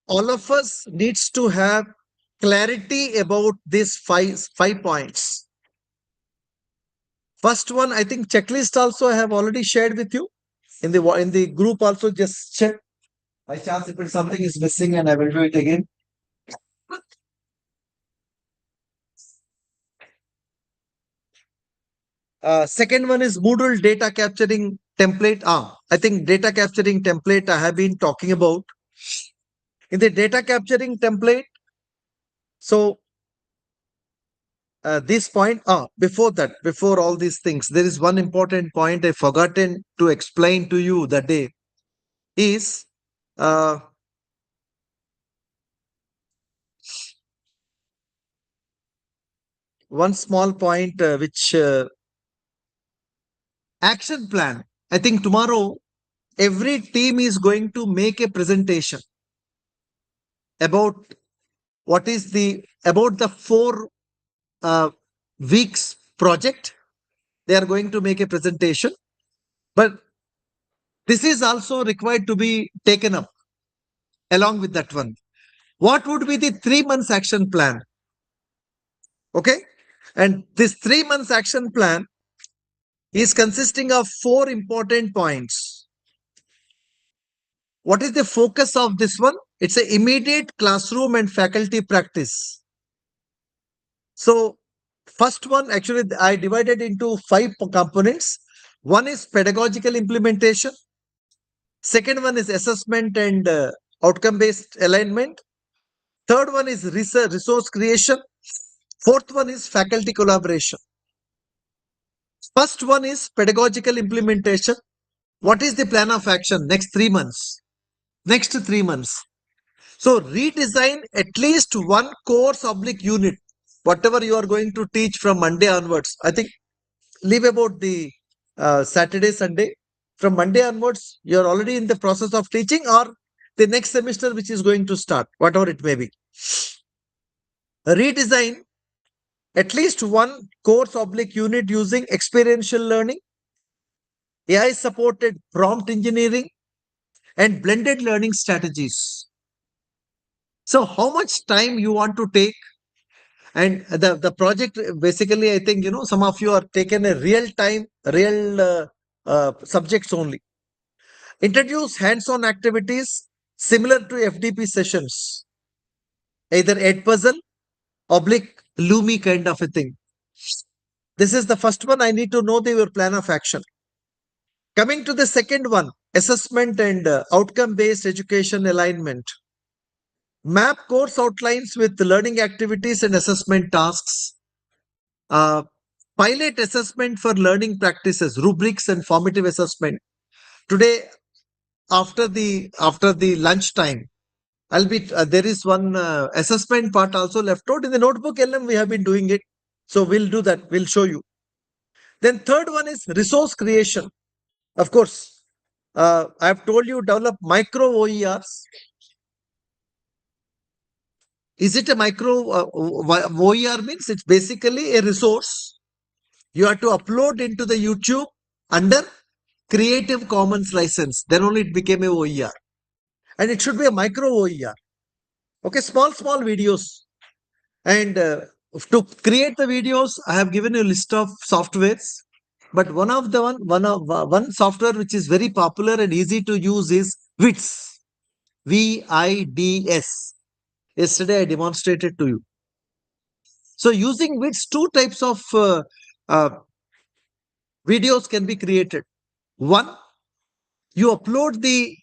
all of us needs to have clarity about these five points. First one, I think checklist also I have already shared with you in the group also. Just check by chance if something is missing, and I will do it again. Second one is Moodle data capturing template. I think data capturing template I have been talking about. In the data capturing template, so this point, before that, before all these things, there is one important point I forgotten to explain to you that day is uh, one small point which action plan. I think tomorrow every team is going to make a presentation about what is the about the 4 weeks project. They are going to make a presentation, but this is also required to be taken up along with that one. What would be the 3 months action plan? Okay, and this 3 months action plan is consisting of 4 important points. What is the focus of this one? It's an immediate classroom and faculty practice. So first one, actually, I divided into 5 components. One is pedagogical implementation. Second one is assessment and outcome-based alignment. Third one is resource creation. Fourth one is faculty collaboration. First one is pedagogical implementation. What is the plan of action next 3 months? Next 3 months. So redesign at least one course oblique unit, whatever you are going to teach from Monday onwards. I think leave about the Saturday, Sunday. From Monday onwards, you are already in the process of teaching, or the next semester which is going to start, whatever it may be. Redesign at least one course oblique unit using experiential learning, AI supported prompt engineering, and blended learning strategies. So how much time you want to take? And the project, basically, I think, some of you are taken a real time, real subjects only. Introduce hands-on activities similar to FDP sessions, either Edpuzzle, oblique Lumi kind of a thing. This is the first one. I need to know your plan of action. Coming to the second one, assessment and outcome-based education alignment. Map course outlines with learning activities and assessment tasks. Uh, Pilot assessment for learning practices, rubrics and formative assessment. Today, after the lunch time, I'll be there is one assessment part also left out in the notebook. LM we have been doing it, so we'll do that. We'll show you. Then third one is resource creation. Of course, I've told you develop micro OERs. Is it a micro OER? Means it's basically a resource you have to upload into the YouTube under Creative Commons license. Then only it became a OER, and it should be a micro OER. Okay, small videos. And to create the videos, I have given you a list of softwares. But one software which is very popular and easy to use is WIDS. WIDS. Yesterday I demonstrated to you. So using WIDS, 2 types of uh, videos can be created. One, you upload the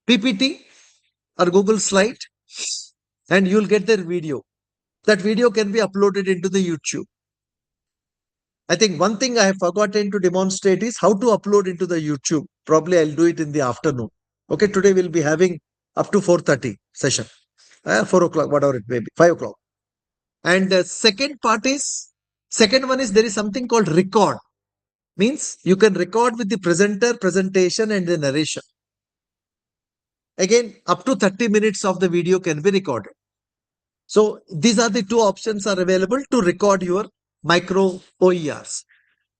PPT or Google slide, and you'll get their video. That video can be uploaded into the YouTube. I think one thing I have forgotten to demonstrate is how to upload into the YouTube. Probably I'll do it in the afternoon. Okay, today we'll be having up to 4:30 session. 4 o'clock, whatever it may be, 5 o'clock. And the second one is there is something called record. Means you can record with the presenter, presentation, and the narration. Again, up to 30 minutes of the video can be recorded. So these are the 2 options are available to record your micro OERs.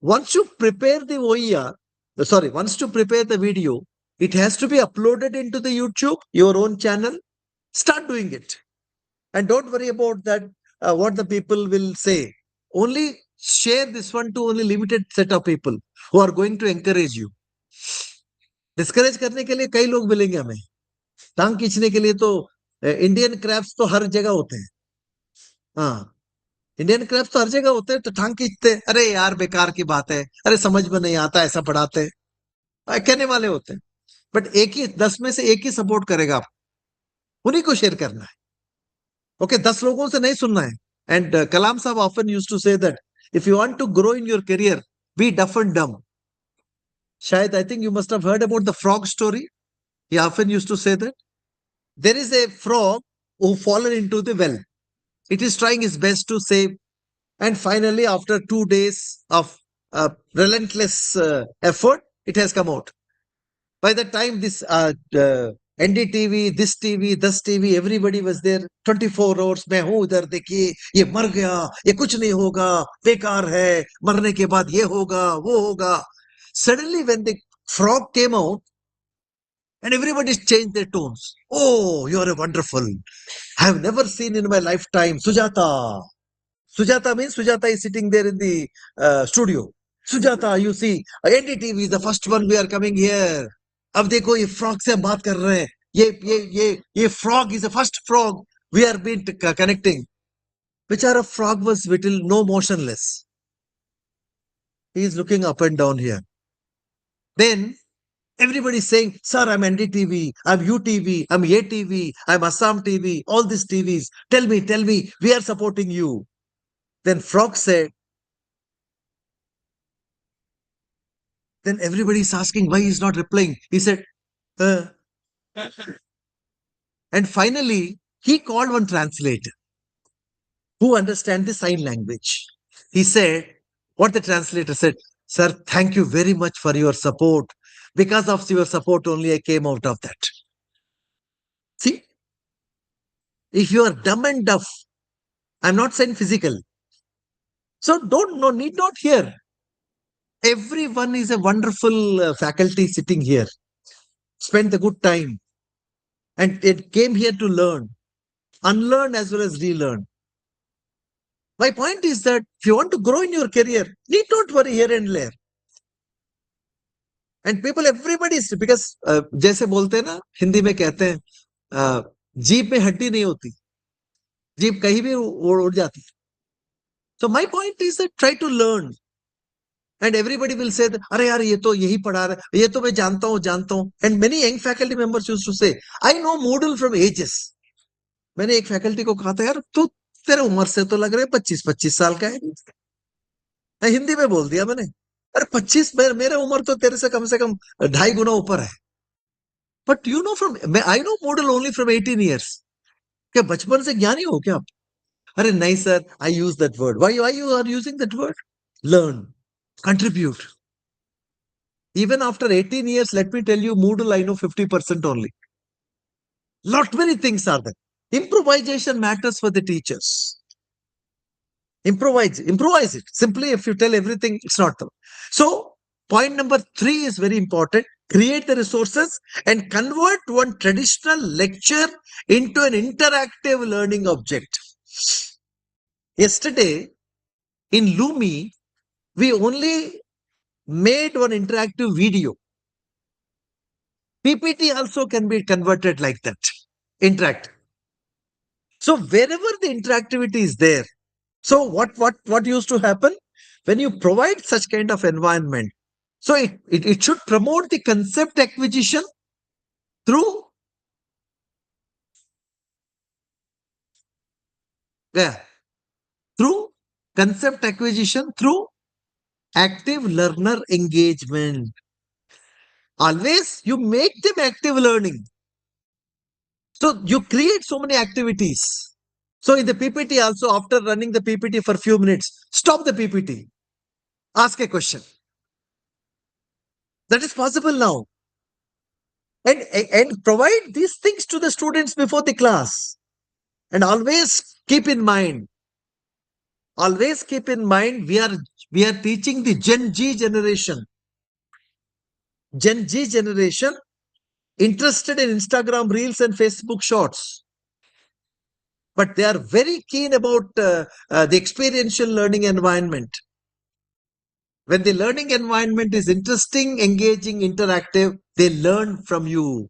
Once you prepare the video, It has to be uploaded into the YouTube, your own channel. Start doing it. And don't worry about that, what the people will say. Only share this one to only limited set of people who are going to encourage you. Discourage करने के लिए कई लोग मिलेंगे हमें. टांग खींचने के लिए तो इंडियन क्रैप्स तो हर जगह होते हैं. हाँ, इंडियन क्रैप्स तो हर जगह होते हैं, तो टांग खींचते हैं. अरे यार बेकार की बात है, अरे समझ में नहीं आता, ऐसा पढ़ाते हैं, कहने वाले होते हैं. बट एक ही 10 में से एक ही सपोर्ट करेगा, आप उन्हीं को शेयर करना है. ओके, 10 लोगों से नहीं सुनना है. And Kalam sahab often used to say that if you want to grow in your career, be deaf and dumb. शायद I think you must have heard about the frog story. He often used to say that there is a frog who fallen into the well. It is trying its best to save, and finally, after 2 days of relentless effort, it has come out. By the time this NDTV, this TV, this TV, everybody was there. 24 hours. मैं हूँ इधर, देखिए ये मर गया, ये कुछ नहीं होगा, बेकार है, मरने के बाद ये होगा, वो होगा. Suddenly, when the frog came out, and everybody changed their tones. Oh, you are a wonderful. I have never seen in my lifetime Sujata. Sujata means Sujata is sitting there in the studio. Sujata, you see, NDTV is the first one we are coming here. अब देखो ये frog से हम बात कर रहे हैं. ये frog is the first frog we are been connecting. Which are a frog was little no motionless. He is looking up and down here. Then everybody saying, sir, I'm NDTV, I'm UTV, I'm ATV, I'm Assam TV, all these TVs. Tell me, we are supporting you. Then Frog said, then everybody is asking why he's not replying. He said, and finally, he called one translator who understands the sign language. He said, what the translator said, sir, thank you very much for your support. Because of your support only I came out of that. See, if you are dumb and deaf, I'm not saying physical. So need not hear. Everyone is a wonderful faculty sitting here. Spend the good time. And it came here to learn. Unlearn as well as relearn. My point is that if you want to grow in your career, need not worry here and there. And people, everybody is, because जैसे बोलते हैं ना, हिंदी में कहते हैं जीभ में हड्डी नहीं होती, जीभ कहीं भी उड़ जाती. So my point is that try to learn. And everybody will say that, अरे यार ये तो यही पढ़ा रहा है, ये तो मैं जानता हूँ. And many young faculty members used to say, I know Moodle from ages. मैंने एक फैकल्टी को कहा था, यार तू तेरे उम्र से तो लग रहा है 25 साल का है. मैं हिंदी में बोल दिया मैंने, अरे 25, मेरे उम्र तो तेरे से कम 2.5 गुना ऊपर है. But you know I know model only from 18 years. क्या बचपन से ज्ञानी हो क्या आप? अरे नहीं सर, I use that word. Why you are using that word? Learn, contribute. Even after 18 years, let me tell you, Moodle, I know 50% only. Lot many things are there. Improvisation matters for the teachers. Improvise it. Simply, if you tell everything, it's not true. So, point number 3 is very important. Create the resources and convert one traditional lecture into an interactive learning object. Yesterday, in Lumi, we only made one interactive video. PPT also can be converted like that. Interactive. So, wherever the interactivity is there, so what used to happen when you provide such kind of environment? So it should promote the concept acquisition through concept acquisition through active learner engagement. Always you make them active learning. So you create so many activities. So in the PPT also, after running the PPT for few minutes, stop the PPT. Ask a question. That is possible now. And provide these things to the students before the class. And always keep in mind, we are teaching the Gen Z generation. Gen Z generation interested in Instagram Reels and Facebook Shorts, but they are very keen about the experiential learning environment. When the learning environment is interesting, engaging, interactive, they learn from you.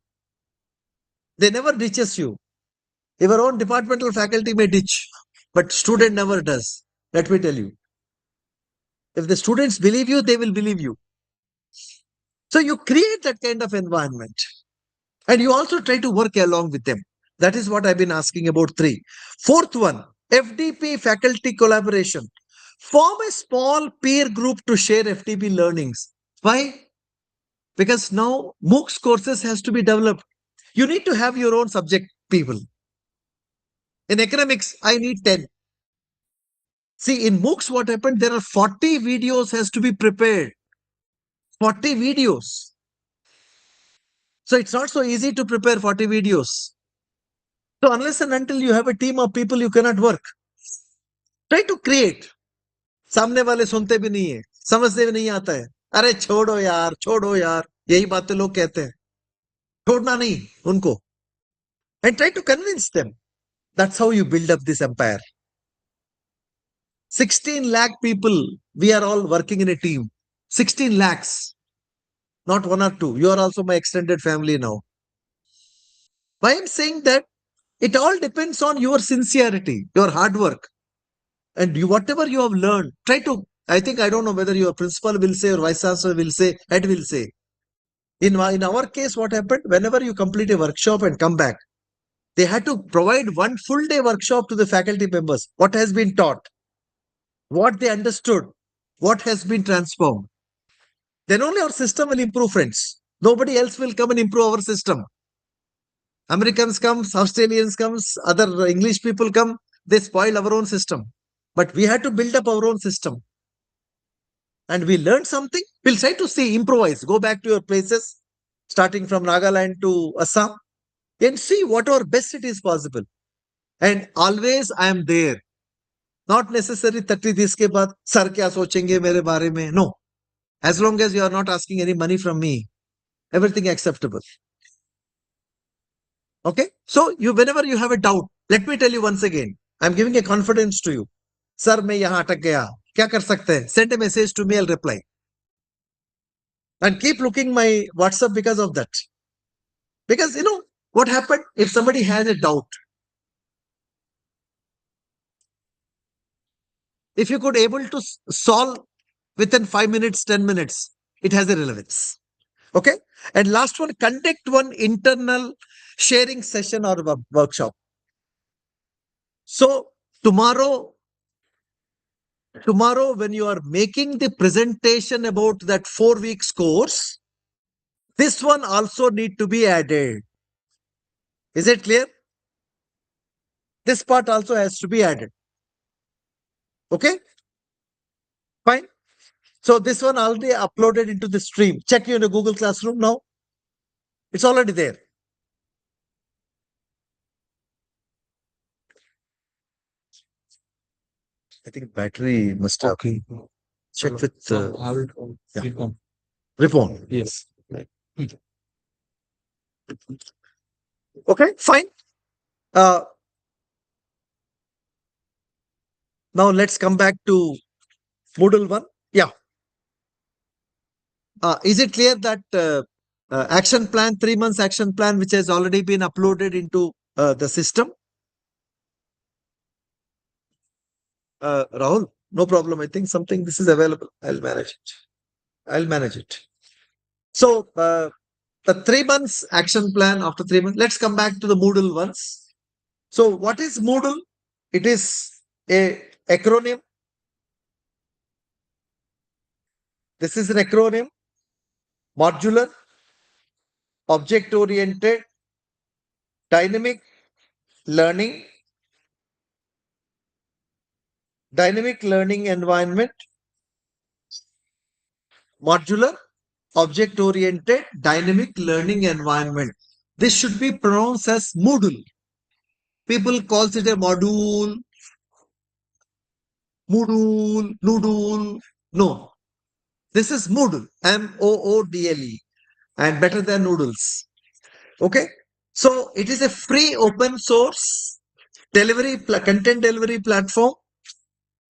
They never ditches you. Your own departmental faculty may ditch, but student never does. Let me tell you. If the students believe you, they will believe you. So you create that kind of environment. And you also try to work along with them. That is what I've been asking about 3. Fourth one, FDP faculty collaboration. Form a small peer group to share FDP learnings. Why? Because now MOOCs courses has to be developed. You need to have your own subject people. In academics, I need 10. See, in MOOCs, what happened? There are 40 videos has to be prepared. 40 videos. So it's not so easy to prepare 40 videos. So unless and until you have a team of people, you cannot work. Try to create. सामने वाले सुनते भी नहीं है, समझते भी नहीं आता है. अरे छोड़ो यार, यही बातें लोग कहते हैं. छोड़ना नहीं उनको. And try to convince them. That's how you build up this empire. 16 lakh people, we are all working in a team. 16 lakhs. Not 1 or 2. You are also my extended family now. Why I'm saying that? It all depends on your sincerity, your hard work. And you, whatever you have learned, try to, I think, I don't know whether your principal will say or vice chancellor will say, head will say. In our case, what happened? Whenever you complete a workshop and come back, they had to provide 1 full day workshop to the faculty members. What has been taught, what they understood, what has been transformed. Then only our system will improve, friends. Nobody else will come and improve our system. Americans come, Australians comes, other English people come, they spoil our own system. But we had to build up our own system. And we learned something. We'll try to see, improvise, go back to your places, starting from Nagaland to Assam, and see whatever best it is possible. And always I am there. Not necessarily 30 this ke baad, sir kya sochenge mere baare mein. No. As long as you are not asking any money from me, everything acceptable. Okay? So you, whenever you have a doubt, let me tell you once again, I'm giving a confidence to you. Sir, मैं यहाँ अटक गया, क्या कर सकते हैं? Send a message to me, I'll reply. And keep looking my WhatsApp because of that. Because you know what happened if somebody has a doubt. If you could able to solve within 5 minutes, 10 minutes, it has a relevance. Okay. And last one, conduct one internal sharing session or workshop. So tomorrow, when you are making the presentation about that 4 weeks course, this one also need to be added. Is it clear? This part also has to be added. Okay? Fine. So this one already uploaded into the stream. Check you in the Google Classroom now. It's already there. I think battery must have. Okay. Check with yeah. Reform. Yes. Okay, fine. Now let's come back to Moodle 1. Yeah. Is it clear that action plan, 3 months action plan, which has already been uploaded into the system? Rahul, no problem. I think something this is available. I'll manage it. So the 3 months action plan after 3 months. Let's come back to the Moodle once. So what is Moodle? It is a acronym. This is an acronym. Modular, object-oriented, dynamic learning environment, modular, object-oriented, dynamic learning environment. This should be pronounced as Moodle. People calls it a module, noodle. No, this is Moodle, Moodle, and better than noodles. Okay. So it is a free open source content delivery platform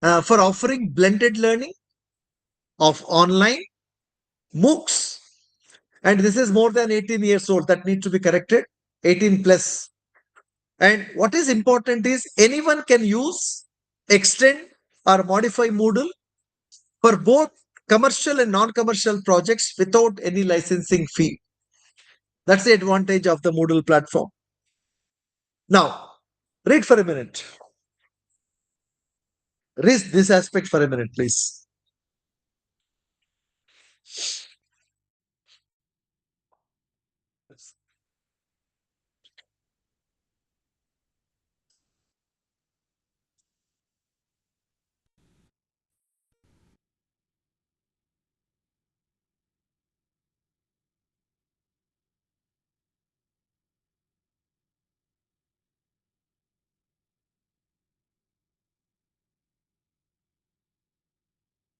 for offering blended learning of online MOOCs. And this is more than 18 years old. That needs to be corrected. 18 plus. And what is important is anyone can use, extend, or modify Moodle for both commercial and non-commercial projects without any licensing fee. That's the advantage of the Moodle platform. Now, read for a minute. Read this aspect for a minute, please.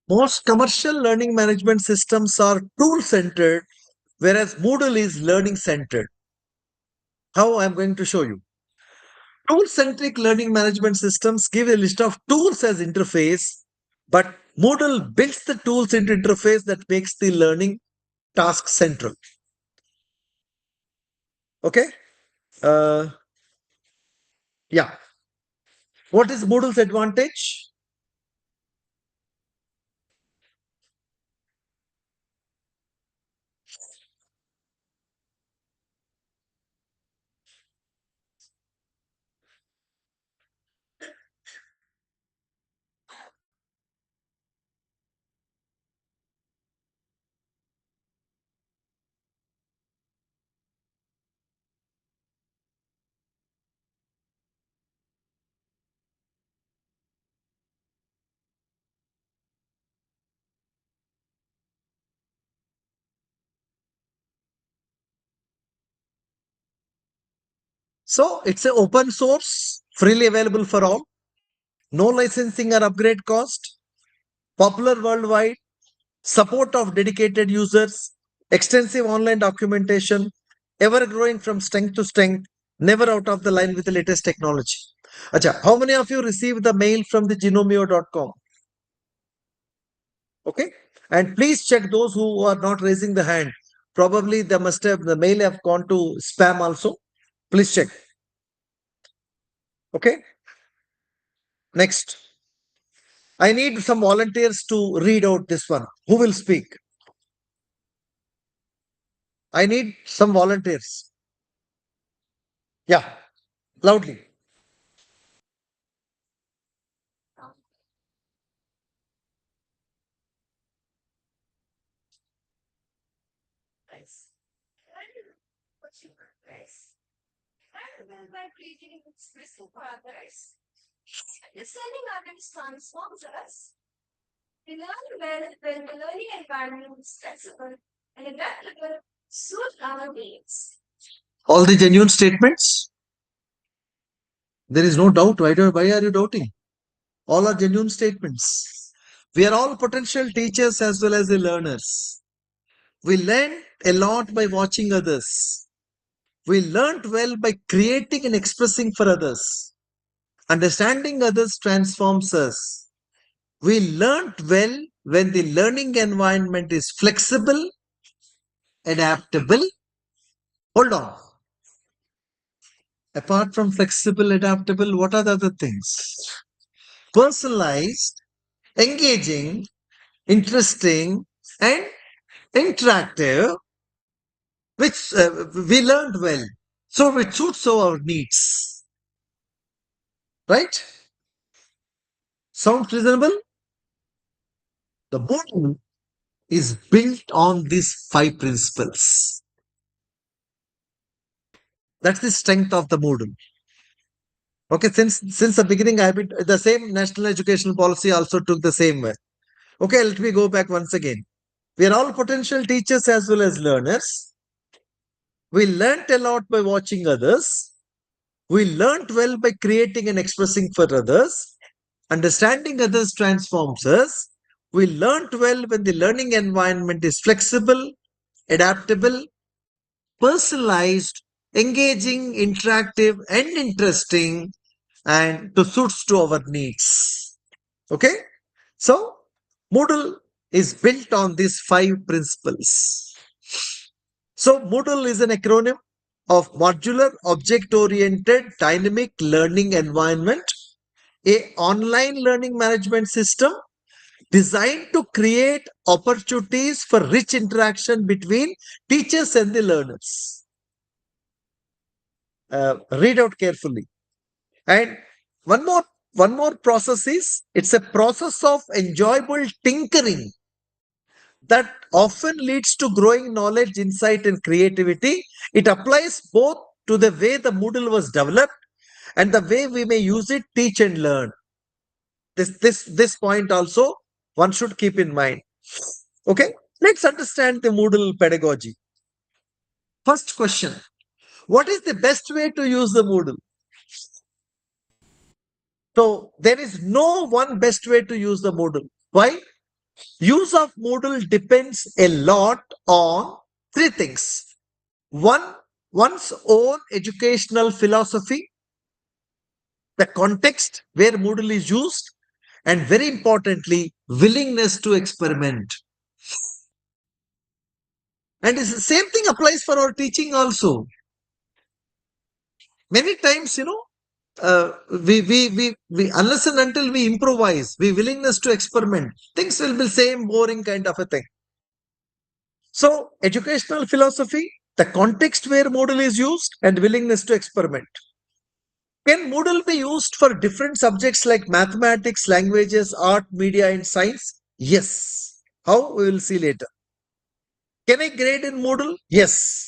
Most commercial learning management systems are tool centered, whereas Moodle is learning centered. How I'm going to show you. Tool centric learning management systems give a list of tools as interface, but Moodle builds the tools into interface that makes the learning task central. Okay? Uh, yeah. What is Moodle's advantage? So it's an open source, freely available for all, no licensing or upgrade cost, popular worldwide, support of dedicated users, extensive online documentation, ever growing from strength to strength, never out of the line with the latest technology. Acha, how many of you received the mail from the genomeo.com? Okay. And please check those who are not raising the hand. Probably they must have the mail have gone to spam also. Please check. Okay. Next. I need some volunteers to read out this one. Who will speak? I need some volunteers. Yeah, loudly. All the genuine statements. There is no doubt. Why are you doubting? All are genuine statements. We are all potential teachers as well as the learners. We learn a lot by watching others. We learned well by creating and expressing for others. Understanding others transforms us. We learned well when the learning environment is flexible, adaptable. Hold on. Apart from flexible, adaptable, what are the other things? Personalized, engaging, interesting, and interactive, which we learned well. So it suits our needs. Right? Sounds reasonable? The model is built on these five principles. That's the strength of the Moodle. Okay, since the beginning, I've been the same national education policy also took the same way. Okay, let me go back once again. We are all potential teachers as well as learners. We learnt a lot by watching others. We learnt well by creating and expressing for others. Understanding others transforms us. We learnt well when the learning environment is flexible, adaptable, personalized, engaging, interactive, and interesting, and to suits to our needs. Okay, so Moodle is built on these five principles. So Moodle is an acronym of Modular Object Oriented Dynamic Learning Environment, a online learning management system designed to create opportunities for rich interaction between teachers and the learners. Read out carefully. And one more one more process is it's a process of enjoyable tinkering that often leads to growing knowledge, insight, and creativity. It applies both to the way the Moodle was developed and the way we may use it, teach, and learn. This point also one should keep in mind. Okay, let's understand the Moodle pedagogy. First question: what is the best way to use the Moodle? So there is no one best way to use the Moodle. Why? Use of Moodle depends a lot on three things. One, one's own educational philosophy, the context where Moodle is used, and very importantly, willingness to experiment. And it's the same thing applies for our teaching also. Many times, we unless and until we improvise, we willingness to experiment, things will be same boring kind of a thing. So, educational philosophy, the context where Moodle is used, and willingness to experiment. Can Moodle be used for different subjects like mathematics, languages, art, media, and science? Yes. How? We will see later. Can I grade in Moodle? Yes.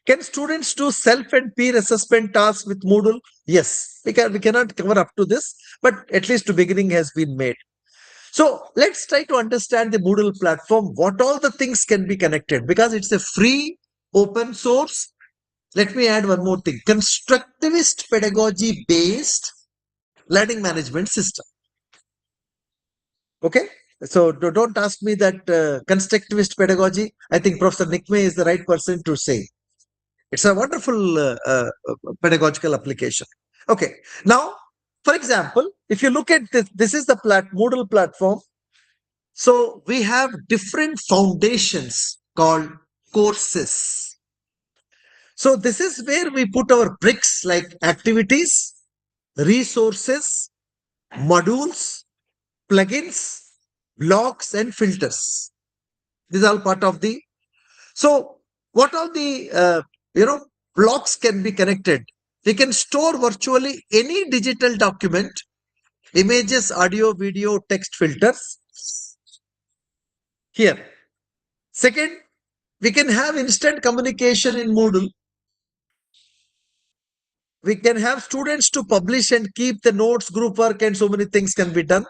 Can students do self and peer assessment tasks with Moodle? Yes. We cannot cover up to this, but at least a beginning has been made. So let's try to understand the Moodle platform, what all the things can be connected because it's a free open source. Let me add one more thing: constructivist pedagogy based learning management system. Okay, so don't ask me that constructivist pedagogy. I think Professor Nick May is the right person to say. It's a wonderful pedagogical application. Okay, now for example, if you look at this is the Moodle platform. So we have different foundations called courses. So this is where we put our bricks like activities, resources, modules, plugins, blocks, and filters. These are all part of the. So what are the blocks can be connected? We can store virtually any digital document, images, audio, video, text filters here. Second, we can have instant communication in Moodle. We can have students to publish and keep the notes, group work, and so many things can be done.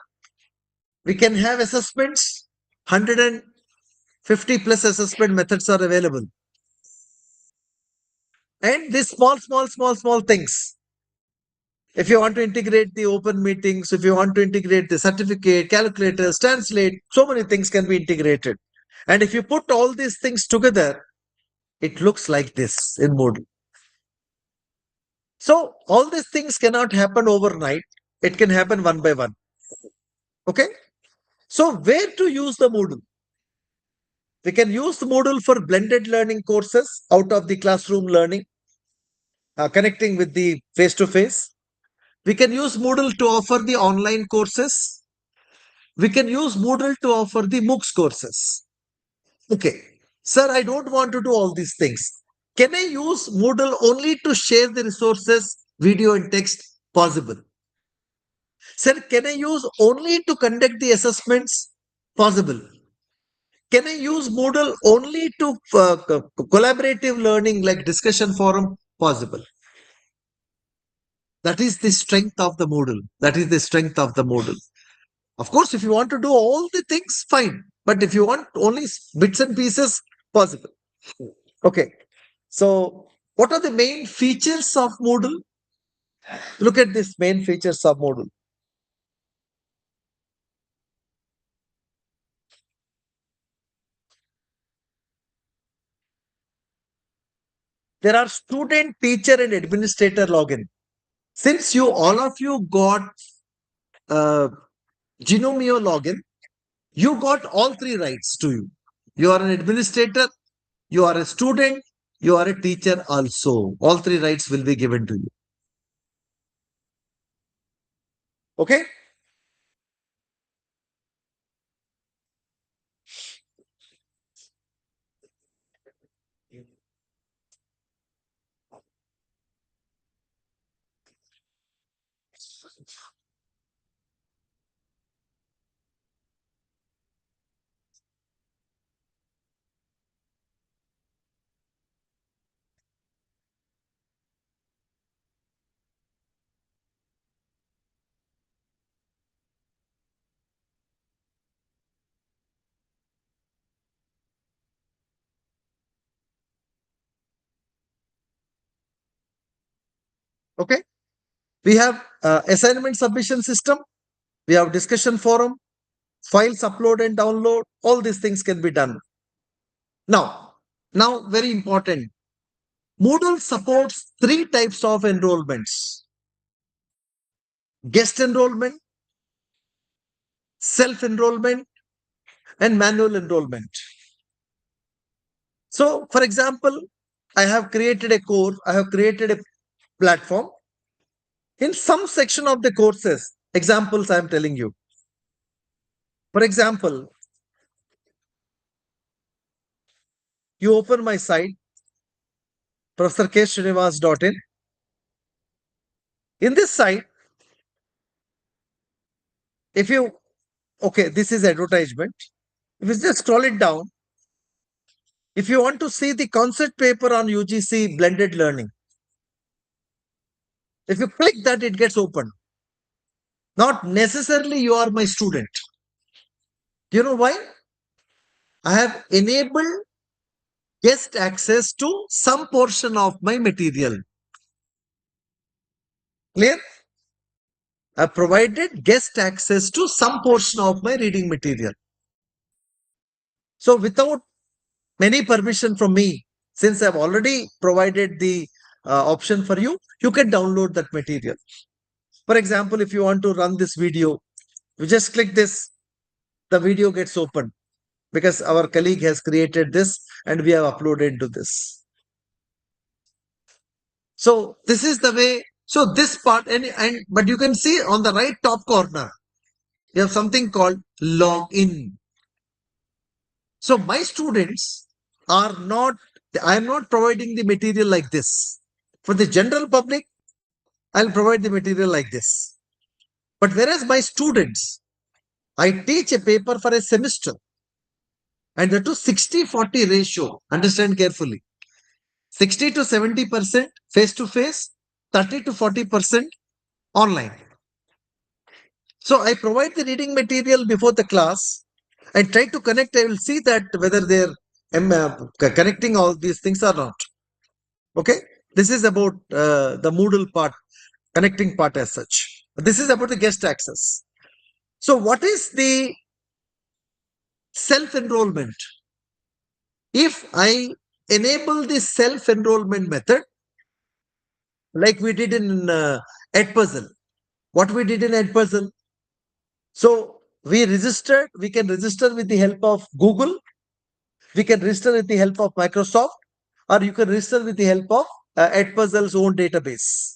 We can have assessments. 150 plus assessment methods are available. And these small things. If you want to integrate the open meetings, if you want to integrate the certificate, calculators, translate, so many things can be integrated. And if you put all these things together, it looks like this in Moodle. So all these things cannot happen overnight. It can happen one by one. Okay. So where to use the Moodle? We can use the Moodle for blended learning courses out of the classroom learning, connecting with the face-to-face. We can use Moodle to offer the online courses. We can use Moodle to offer the MOOCs courses. Okay. Sir, I don't want to do all these things. Can I use Moodle only to share the resources, video and text? Possible. Sir, can I use only to conduct the assessments? Possible. Can I use Moodle only to collaborative learning like discussion forum? Possible. That is the strength of the Moodle. That is the strength of the Moodle. Of course, if you want to do all the things, fine. But if you want only bits and pieces, possible. Okay. So, what are the main features of Moodle? Look at this main features of Moodle. there are student, teacher, and administrator login. Since you all of you got uh, Genomio login, you got all three rights to you. You are an administrator, you are a student, you are a teacher also. All three rights will be given to you. Okay? Okay? We have assignment submission system, we have discussion forum, files upload and download, all these things can be done. Now, very important. Moodle supports three types of enrollments: guest enrollment, self enrollment, and manual enrollment. So, for example, I have created a course, I have created a platform. In some section of the courses, examples I am telling you. For example, you open my site, professorksrinivas.in. In this site, if you, okay, this is advertisement. If you just scroll it down, if you want to see the concept paper on UGC blended learning, if you click that, it gets open. Not necessarily you are my student. Do you know why? I have enabled guest access to some portion of my material. Clear? I have provided guest access to some portion of my reading material. So without any permission from me, since I've already provided the option for you, you can download that material. For example, if you want to run this video, you just click this, the video gets open because our colleague has created this and we have uploaded to this. So this is the way. So this part, and but you can see on the right top corner, you have something called login. So my students are not, I am not providing the material like this. For the general public, I'll provide the material like this. But whereas my students, I teach a paper for a semester and that to 60-40 ratio. Understand carefully. 60 to 70% face to face, 30 to 40% online. So I provide the reading material before the class and try to connect. I will see that whether they're connecting all these things or not. Okay. This is about the Moodle part, connecting part as such. This is about the guest access. So what is the self-enrollment? If I enable the self-enrollment method, like we did in Edpuzzle, what we did in Edpuzzle, so we can register with the help of Google, we can register with the help of Microsoft, or you can register with the help of Edpuzzle's own database.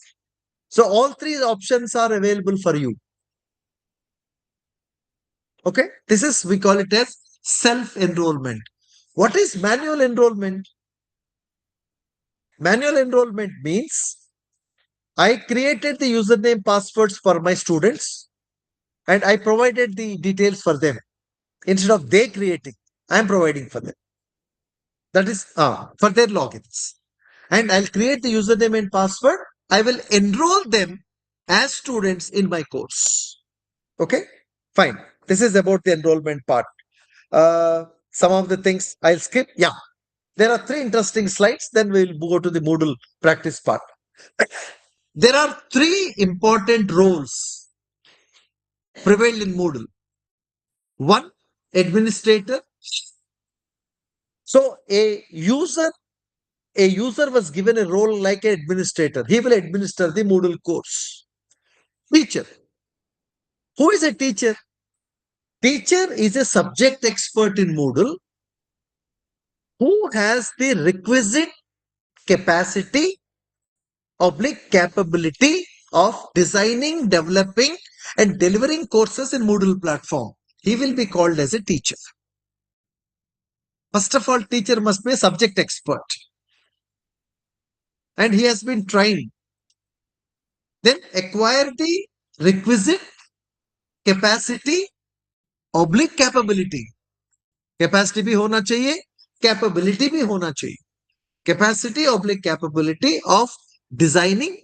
So all three options are available for you. Okay, this is, we call it as self-enrollment. What is manual enrollment? Manual enrollment means I created the username passwords for my students and I provided the details for them. Instead of they creating, I am providing for them. That is for their logins. And I'll create the username and password. I will enroll them as students in my course. Okay, fine. This is about the enrollment part. Some of the things I'll skip. Yeah, there are three interesting slides. Then we'll go to the Moodle practice part. There are three important roles prevailed in Moodle. One, administrator. So a user a user was given a role like an administrator. He will administer the Moodle course. Teacher. Who is a teacher? Teacher is a subject expert in Moodle who has the requisite capacity, oblique capability of designing, developing, and delivering courses in Moodle platform. He will be called as a teacher. First of all, teacher must be a subject expert. And he has been trained. Then acquire the requisite capacity, oblique capability. Capacity भी होना चाहिए, capability भी होना चाहिए. Capacity, oblique capability of designing,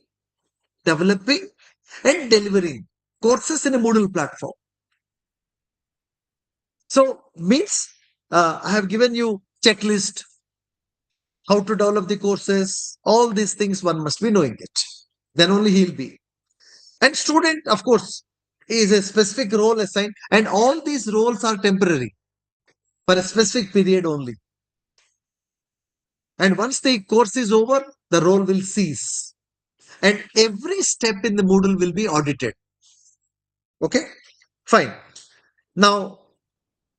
developing, and delivering courses in a Moodle platform. So means I have given you checklist, how to develop the courses, all these things one must be knowing it. Then only he'll be. And student, of course, is a specific role assigned, and all these roles are temporary for a specific period only. And once the course is over, the role will cease. And every step in the Moodle will be audited. Okay, fine. Now,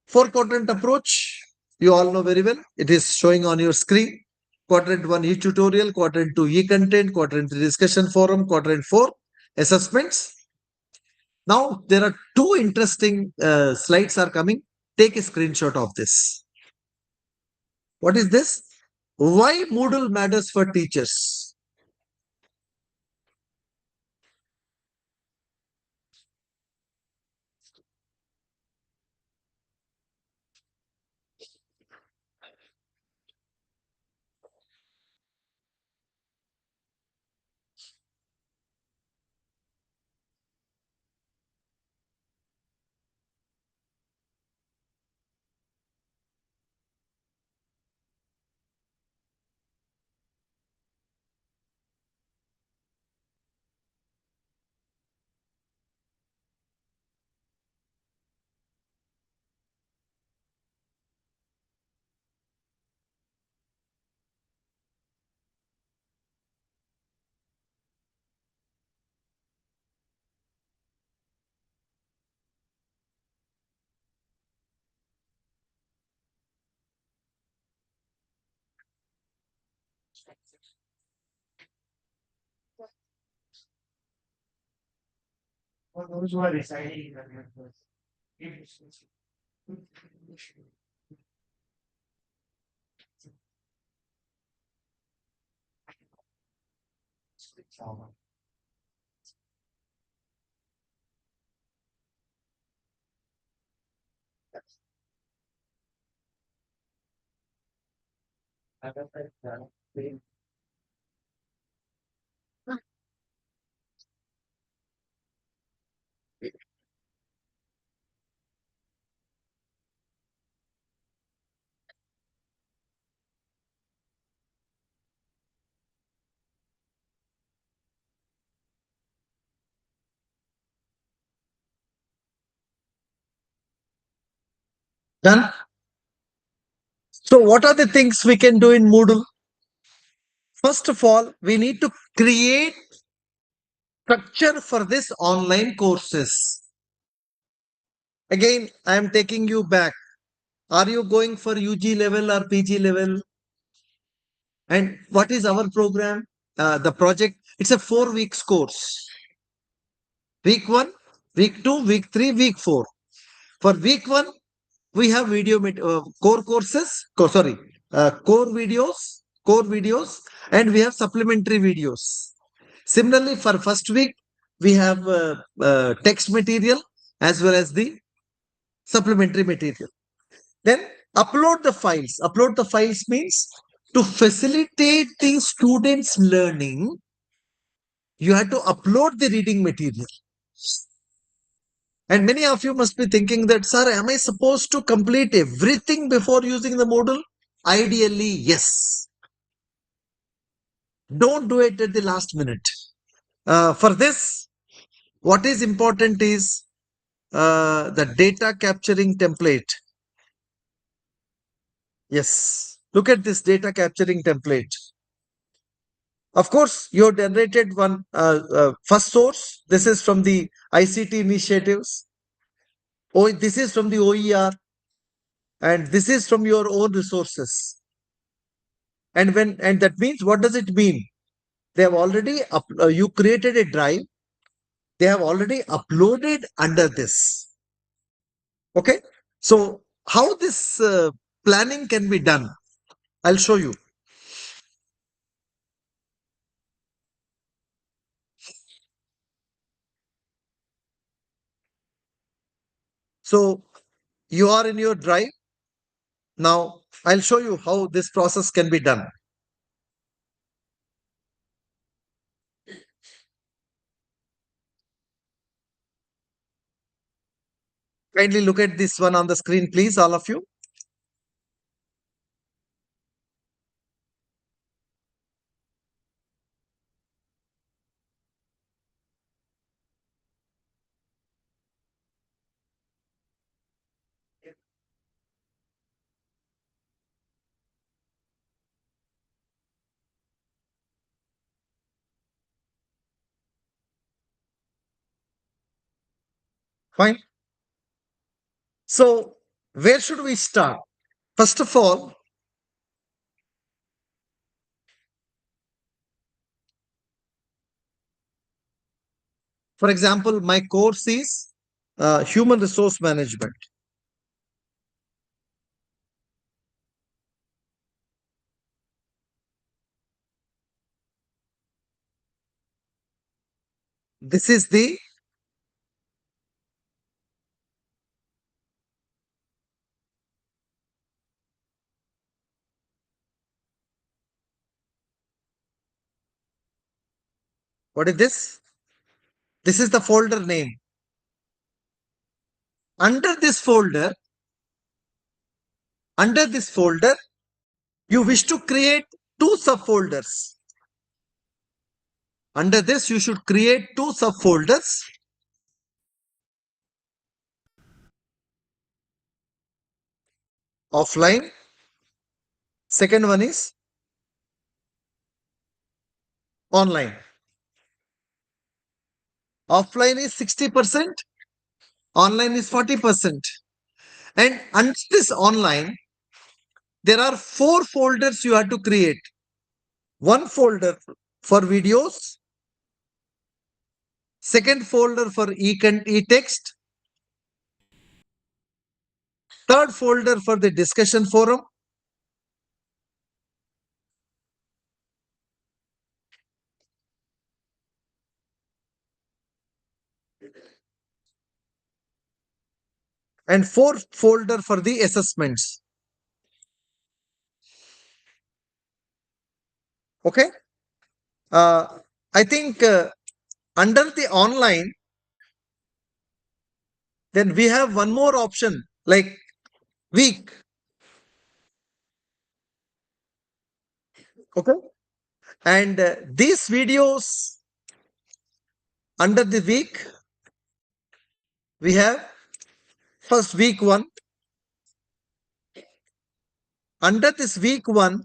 four quadrant approach, you all know very well. It is showing on your screen. Quadrant 1 e-tutorial, quadrant 2 e-content, quadrant 3 discussion forum, quadrant 4 assessments. Now, there are two interesting slides are coming. Take a screenshot of this. What is this? Why Moodle matters for teachers? Done. So, what are the things we can do in Moodle? First of all, we need to create structure for this online courses. Again, I am taking you back. Are you going for UG level or PG level? And what is our program? The project, it's a 4 weeks course. Week 1, week 2, week 3, week 4. For week 1, we have core courses, core videos, and we have supplementary videos. Similarly, for first week, we have text material as well as the supplementary material. Then upload the files. Upload the files means to facilitate the students' learning, you have to upload the reading material. And many of you must be thinking that, sir, am I supposed to complete everything before using the module? Ideally, yes. Don't do it at the last minute. For this, what is important is the data capturing template. Yes. Look at this data capturing template. Of course, you generated one first source. This is from the ICT initiatives. Oh, this is from the OER, and this is from your own resources. And that means, what does it mean? They have already you created a drive. They have already uploaded under this. Okay. So how this planning can be done? I'll show you. So you are in your drive. Now I'll show you how this process can be done. Kindly look at this one on the screen, please, all of you. Fine. So where should we start? First of all, for example, my course is human resource management. This is the what is this? This is the folder name. Under this folder, under this folder, you wish to create two subfolders. Under this, you should create two subfolders. Offline. Second one is online. Offline is 60%, online is 40%. And under this online, there are four folders you have to create. One folder for videos, second folder for e-text, third folder for the discussion forum, and fourth folder for the assessments. Okay. Uh, I think under the online, then we have one more option like week. Okay. And these videos under the week, we have first week one. Under this week one,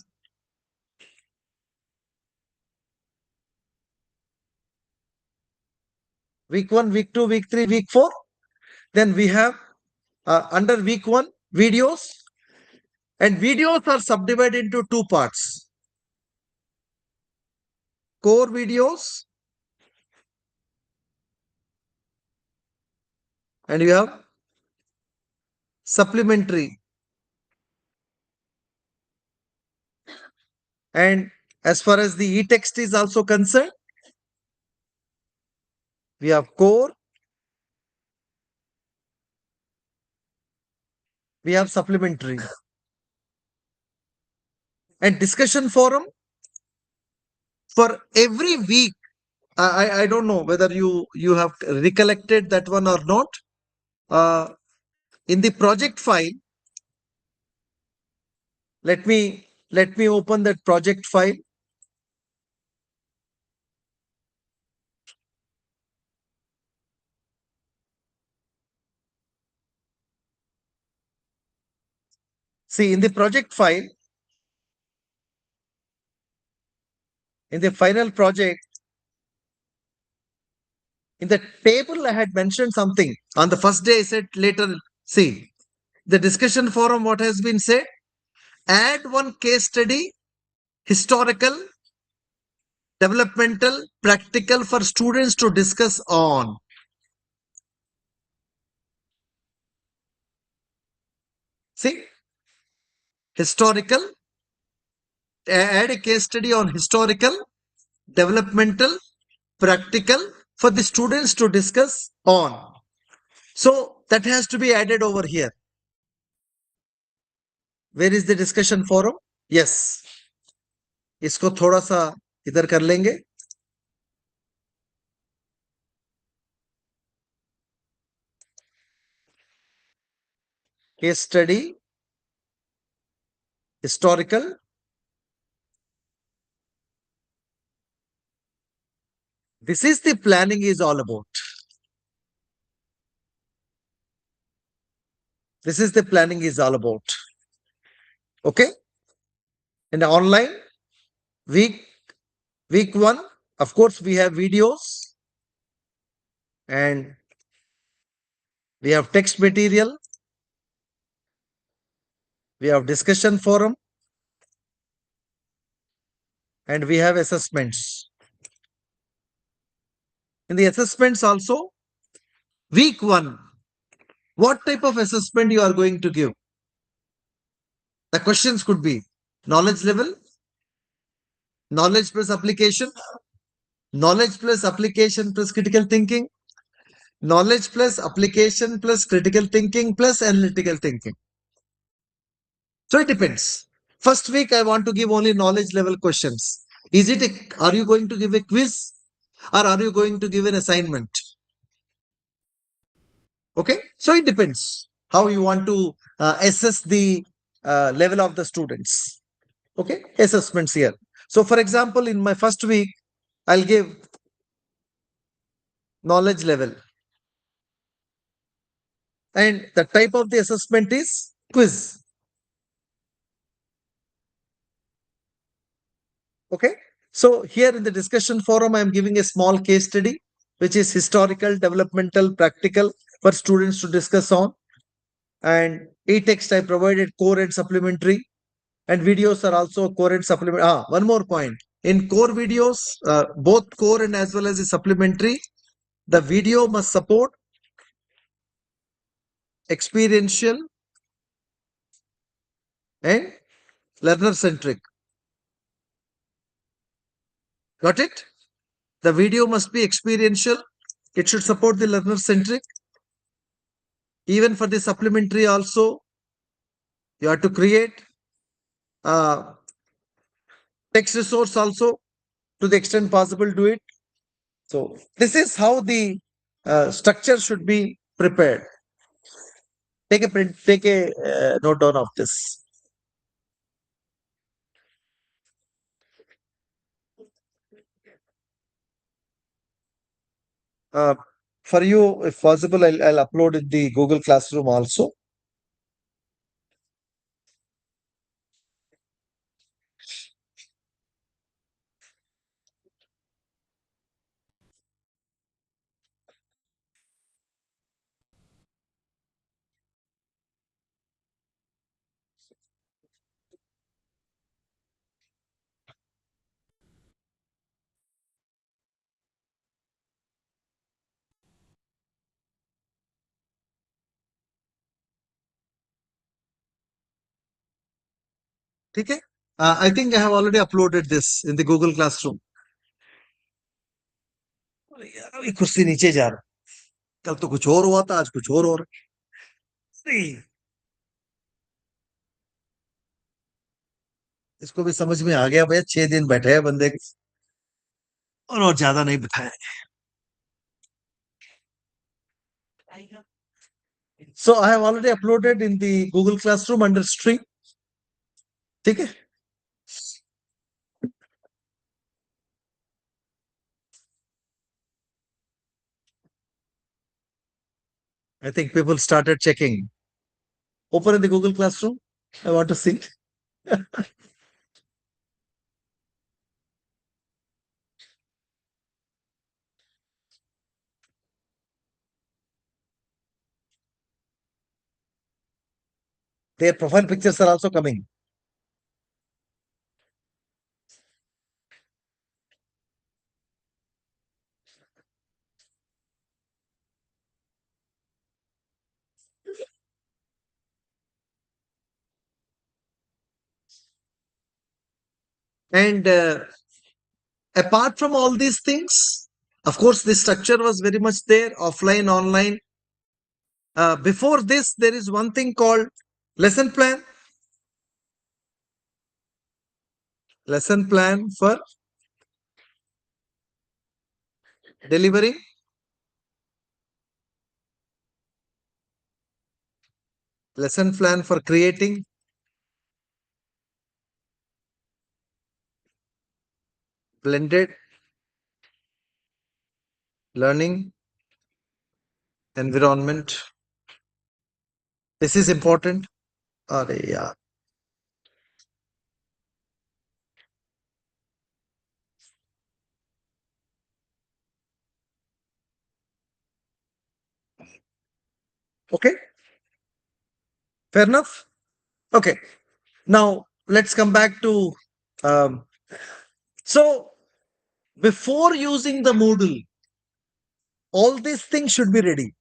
week one, week two, week three, week four. Then we have under week one videos, and videos are subdivided into two parts: core videos, and you have supplementary. And as far as the e-text is also concerned, we have core, we have supplementary. And discussion forum for every week. I don't know whether you have recollected that one or not. Uh, in the project file, let me open that project file. See, in the project file, In the final project, in the table, I had mentioned something. On the first day, I said later, see, the discussion forum, what has been said, add one case study, historical, developmental, practical for students to discuss on. See, historical, add a case study on historical, developmental, practical for the students to discuss on. So that has to be added over here. Where is the discussion forum? Yes. इसको थोड़ा सा इधर कर लेंगे. Case study, historical. This is the planning is all about. This is the planning is all about. Okay. In the online week 1, of course, we have videos and we have text material. We have discussion forum and we have assessments. In the assessments also, week 1, what type of assessment you are going to give? The questions could be knowledge level, knowledge plus application, knowledge plus application plus critical thinking, knowledge plus application plus critical thinking plus analytical thinking. So it depends. First week, I want to give only knowledge level questions. Are you going to give a quiz or are you going to give an assignment? Okay. So it depends how you want to assess the level of the students. Okay. Assessments here. So for example, in my first week, I'll give knowledge level. And the type of the assessment is quiz. Okay. So here in the discussion forum, I am giving a small case study, which is historical, developmental, practical for students to discuss on. And e-text I provided core and supplementary. And videos are also core and supplementary. One more point. In core videos, both core and as well as the supplementary, the video must support experiential and learner centric. Got it? The video must be experiential. It should support the learner centric. Even for the supplementary also, you have to create text resource also to the extent possible do it. So this is how the structure should be prepared. Take a note down of this. For you, if possible, I'll upload in the Google Classroom also. Okay? I think I have already uploaded this in the Google Classroom. यार, अभी कुर्सी नीचे जा रहा, कल तो कुछ और हुआ था, आज कुछ और हो रहा है। इसको भी समझ में आ गया भैया, 6 दिन बैठे हैं बंदे और ज्यादा नहीं बिठाया। So I have already uploaded in the Google Classroom under stream. ठीक है? I think people started checking. Open in the Google Classroom. I want to see. Their profile pictures are also coming. And apart from all these things, of course, this structure was very much there, offline, online. Before this, there is one thing called lesson plan. Lesson plan for delivering, lesson plan for creating, blended learning environment. This is important. Yeah. Okay. Fair enough. Okay. Now let's come back to. Um, so before using the Moodle, all these things should be ready.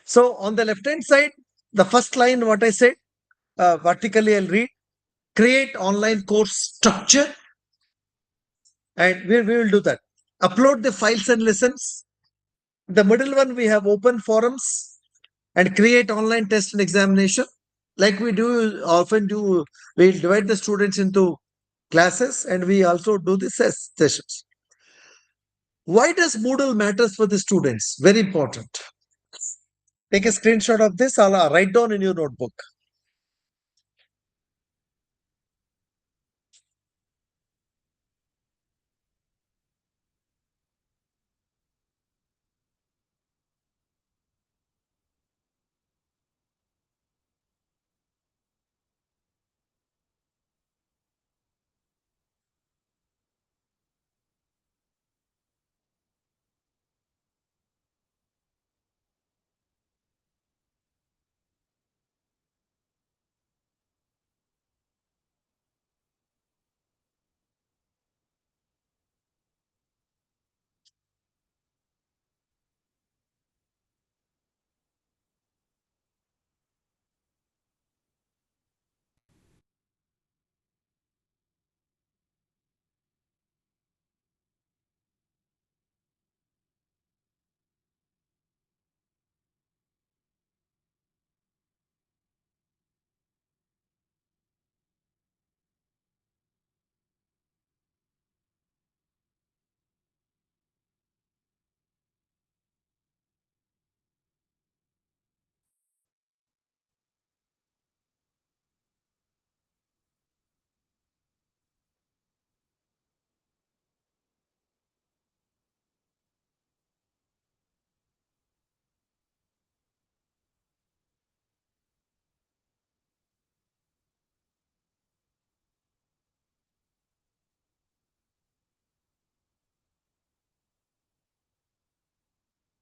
So on the left hand side, the first line, what I said, vertically I'll read: create online course structure, and we will do that. Upload the files and lessons. The middle one, we have open forums and create online test and examination. Like we do often do, we divide the students into classes and we also do the sessions. Why does Moodle matters for the students? Very important. Take a screenshot of this. I'll write down in your notebook.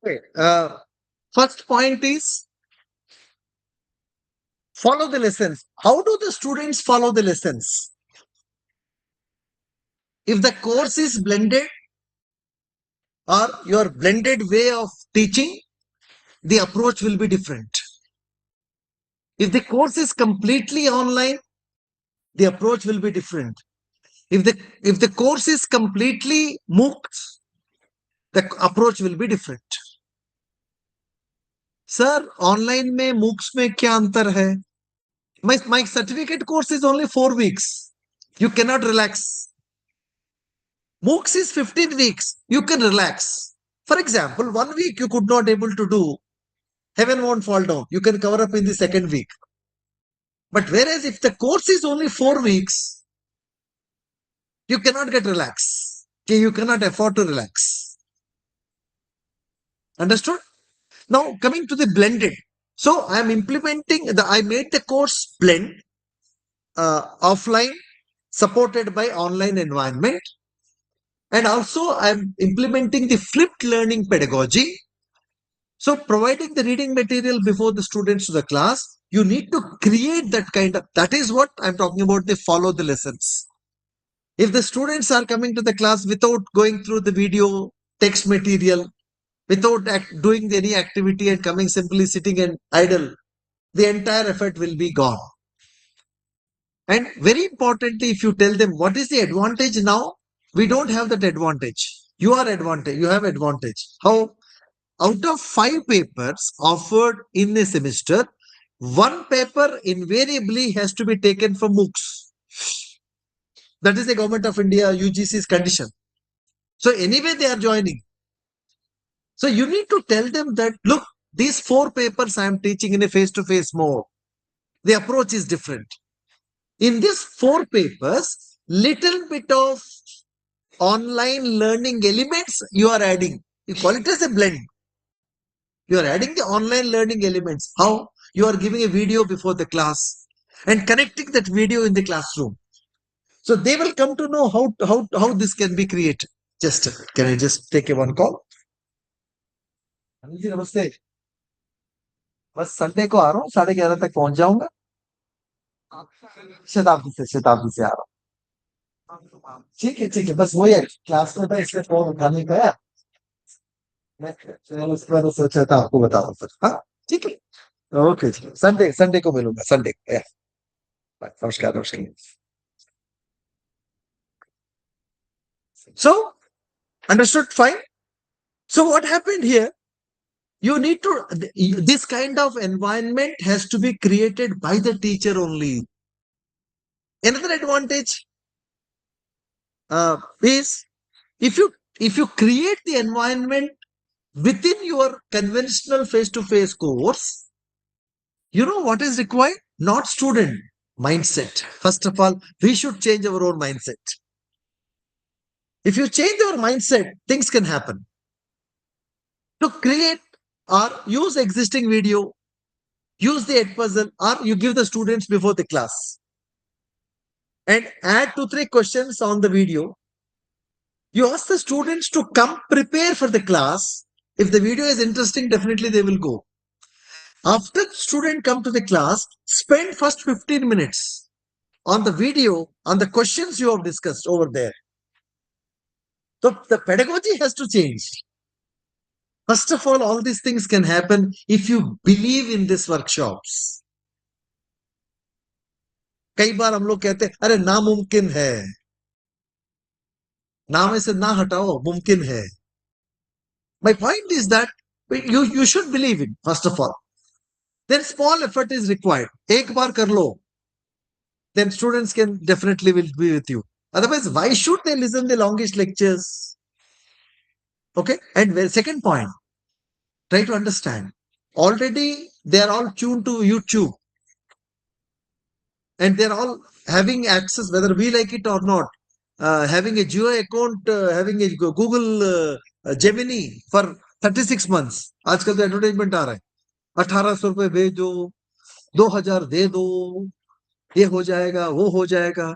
Okay. First point is follow the lessons. How do the students follow the lessons? If the course is blended or your blended way of teaching, the approach will be different. If the course is completely online, the approach will be different. If the course is completely MOOCs, the approach will be different. Sir, online में MOOCs में क्या अंतर है? My certificate course is only 4 weeks. You cannot relax. MOOCs is 15 weeks. You can relax. For example, 1 week you could not able to do. Heaven won't fall down. You can cover up in the second week. But whereas if the course is only 4 weeks, you cannot get relaxed. Okay, you cannot afford to relax. Understood? Now coming to the blended. So I am implementing I made the course blend offline supported by online environment. And also I'm implementing the flipped learning pedagogy. So providing the reading material before the students to the class, You need to create that kind of, that is what I'm talking about. They follow the lessons. If the students are coming to the class without going through the video, text material, without doing any activity and coming simply sitting and idle, the entire effort will be gone. And very importantly, if you tell them what is the advantage now, we don't have that advantage. You are advantage. You have advantage. How? Out of 5 papers offered in a semester, 1 paper invariably has to be taken from MOOCs. That is the Government of India UGC's condition. So anyway, they are joining. So you need to tell them that, look, these 4 papers I am teaching in a face-to-face mode. The approach is different. In these 4 papers, little bit of online learning elements you are adding. You call it as a blend. You are adding the online learning elements. How? You are giving a video before the class and connecting that video in the classroom. So they will come to know how this can be created. Just can I just take a one call? जी नमस्ते. बस Sunday को आ रहा हूँ 11:30 तक पहुंच जाऊंगा. शताब्दी से आ रहा हूँ. ठीक है बस वही है क्लास में था इसलिए फोन उठाने का है. मैं चलो उसके बाद सोचा था आपको बताऊं फिर. हाँ ठीक है. ओके जी संडे संडे को मिलूंगा संडे को. नमस्कार नमस्कार. So understood, fine. So what happened here? You need to, this kind of environment has to be created by the teacher only. Another advantage is if you create the environment within your conventional face-to-face course, you know what is required? Not student mindset. First of all, we should change our own mindset. If you change your mindset, things can happen. To create or use existing video, use the Edpuzzle, or you give the students before the class and add 2-3 questions on the video. You ask the students to come prepare for the class. If the video is interesting, definitely they will go. After the student come to the class, spend first 15 minutes on the video, on the questions you have discussed over there. So the pedagogy has to change. First of all these things can happen if you believe in these workshops. कई बार हम लोग कहते हैं अरे नामुमकिन है, नाम से ना हटाओ, मुमकिन है. My point is that you should believe in, first of all. Then small effort is required. एक बार कर लो, then students can definitely will be with you. Otherwise, why should they listen the longish lectures? Okay. And second point, try to understand. Already they are all tuned to YouTube. And they're all having access, whether we like it or not. Having a Geo account, having a Google Gemini for 36 months. आजकल तो advertisement आ रहा है. 1800 रुपए भेजो, 2000 दे दो, ये हो जाएगा, वो हो जाएगा.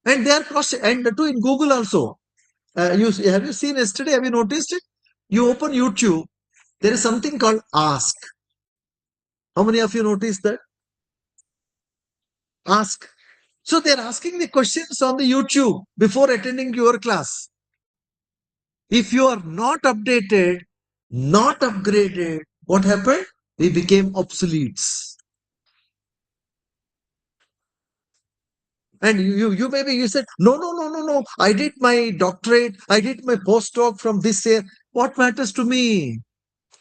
And they are cross, and too in Google also. Have you seen yesterday? Have you noticed it? You open YouTube, there is something called Ask. How many of you noticed that? Ask. So they're asking the questions on the YouTube before attending your class. If you are not updated, not upgraded, what happened? We became obsoletes. And you maybe you said, no. I did my doctorate, I did my postdoc from this year. What matters to me?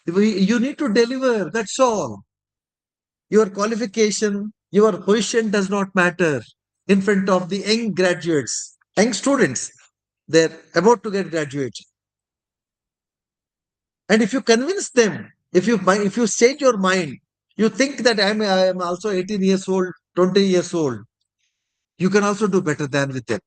You need to deliver, that's all. Your qualification, your position does not matter in front of the young graduates, young students. They're about to get graduated. And if you convince them, if you change your mind, you think that I am also 18 years old, 20 years old, you can also do better than with them.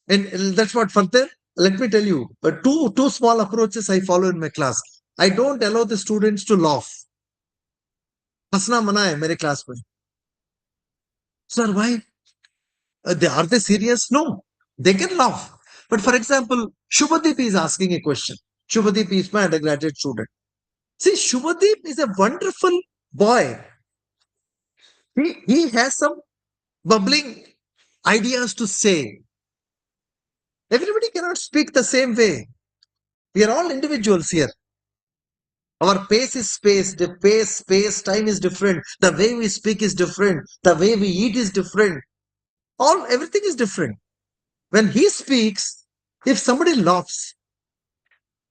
And that's what further, let me tell you, two small approaches I follow in my class. I don't allow the students to laugh. हंसना मना है मेरे class में. Sir, why? Are they serious? No. They can laugh. But for example, Shubhadeep is asking a question. Shubhadeep is my undergraduate student. See, Shubhadeep is a wonderful boy. He has some bubbling ideas to say. Everybody cannot speak the same way. We are all individuals here. Our pace is space. The pace, space, time is different. The way we speak is different. The way we eat is different. Everything is different. When he speaks, if somebody laughs,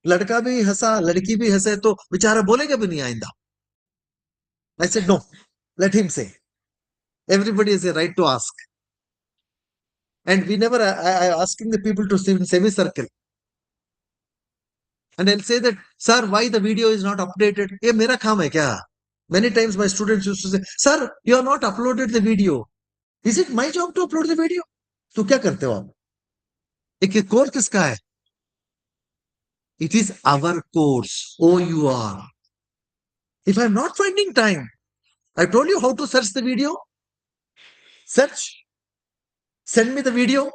लड़का भी हंसा लड़की भी हंसे तो बेचारा बोलेगा भी नहीं आइंदा. I said no, let him say. Everybody has a right to ask, and we never I asking the people to semicircle, and I'll say that, sir, why the video is not updated? ये मेरा काम है क्या? Many times my students used to say, sir, you have not uploaded the video. Is it my job to upload the video? तो क्या करते हो आप? एक कोर्स किसका है? It is our course, OUR. If I'm not finding time, I told you how to search the video. Search, send me the video.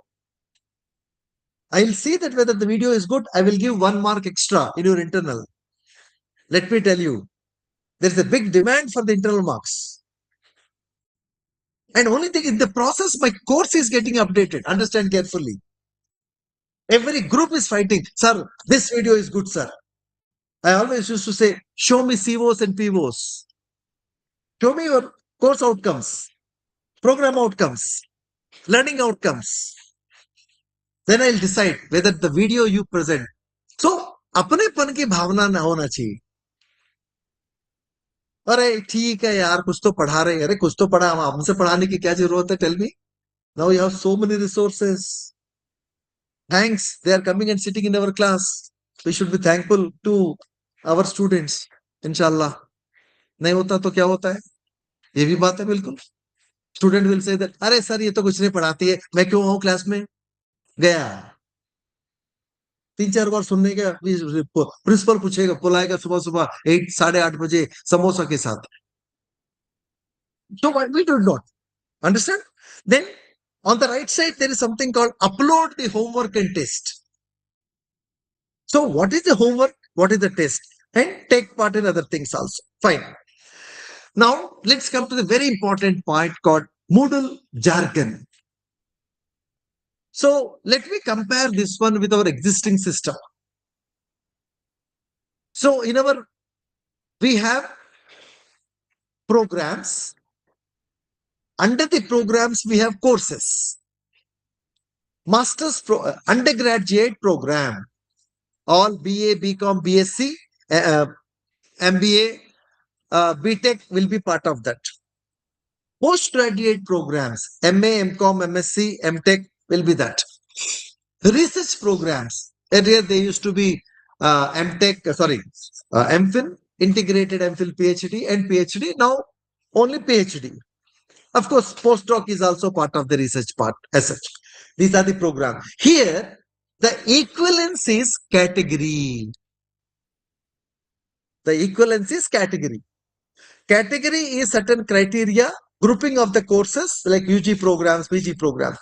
I'll see that whether the video is good. I will give 1 mark extra in your internal. Let me tell you, there's a big demand for the internal marks. And only thing in the process, my course is getting updated. Understand carefully. Every group is fighting. Sir, this video is good, sir. I always used to say, show me COs and POs. Show me your course outcomes, program outcomes, learning outcomes. Then I'll decide whether the video you present. So, अपनेपन की भावना ना होना चाहिए. अरे ठीक है यार, कुछ तो पढ़ा रहे. अरे कुछ तो पढ़ा, हमसे पढ़ाने की क्या जरूरत है? Tell me. Now you have so many resources. Thanks, they are coming and sitting in our class. We should be thankful to our students. Inshallah. नहीं होता तो क्या होता है? ये भी बात है बिल्कुल. Student will say that, अरे सर ये तो कुछ नहीं पढ़ाती है, मैं क्यों आऊं क्लास में? गया 3-4 बार सुनने का. प्रिंसिपल पूछेगा, बुलाएगा सुबह सुबह 8-8:30 बजे समोसा के साथ. So we do not understand. Then on the right side there is something called upload the homework and test. So what is the homework? What is the test? And take part in other things also. Fine. Now let's come to the very important point called Moodle jargon. So let me compare this one with our existing system. So we have programs. Under the programs, we have courses. Undergraduate program. All BA, BCom, BSc, MBA, BTech will be part of that. Postgraduate programs, MA, MCom, MSc, MTech will be that. Research programs. Earlier they used to be MPhil, integrated MPhil PhD and PhD. Now only PhD. Of course, postdoc is also part of the research part as such. These are the programs. Here, the equivalence is category. The equivalence is category. Category is certain criteria, grouping of the courses like UG programs, PG programs.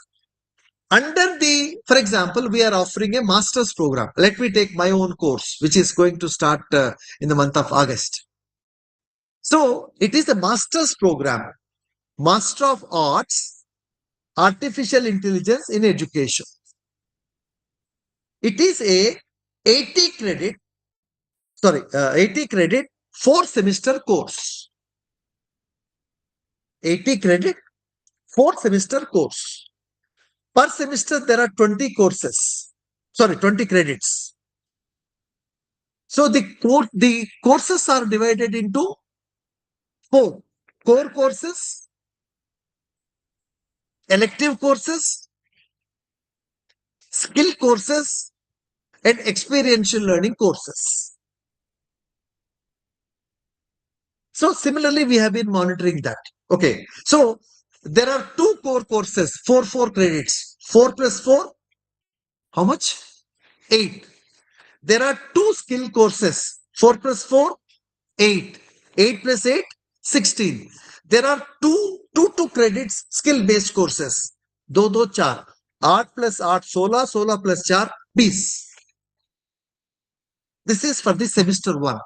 Under for example, we are offering a master's program. Let me take my own course, which is going to start in the month of August. So, it is a master's program. Master of Arts, Artificial Intelligence in Education. It is a 80 credit 4-semester course. 80 credit 4-semester course. Per semester, there are 20 courses. 20 credits. So the courses are divided into 4 core courses, elective courses, skill courses, and experiential learning courses. So similarly, we have been monitoring that. Okay. So there are 2 core courses, 4 credits. 4 plus 4, how much? 8. There are 2 skill courses, 4 plus 4, 8. 8 plus 8, 16. There are 2 credits skill-based courses. 2, 4. 8 plus 8, 16. 16 plus 4, 20. This is for the semester 1.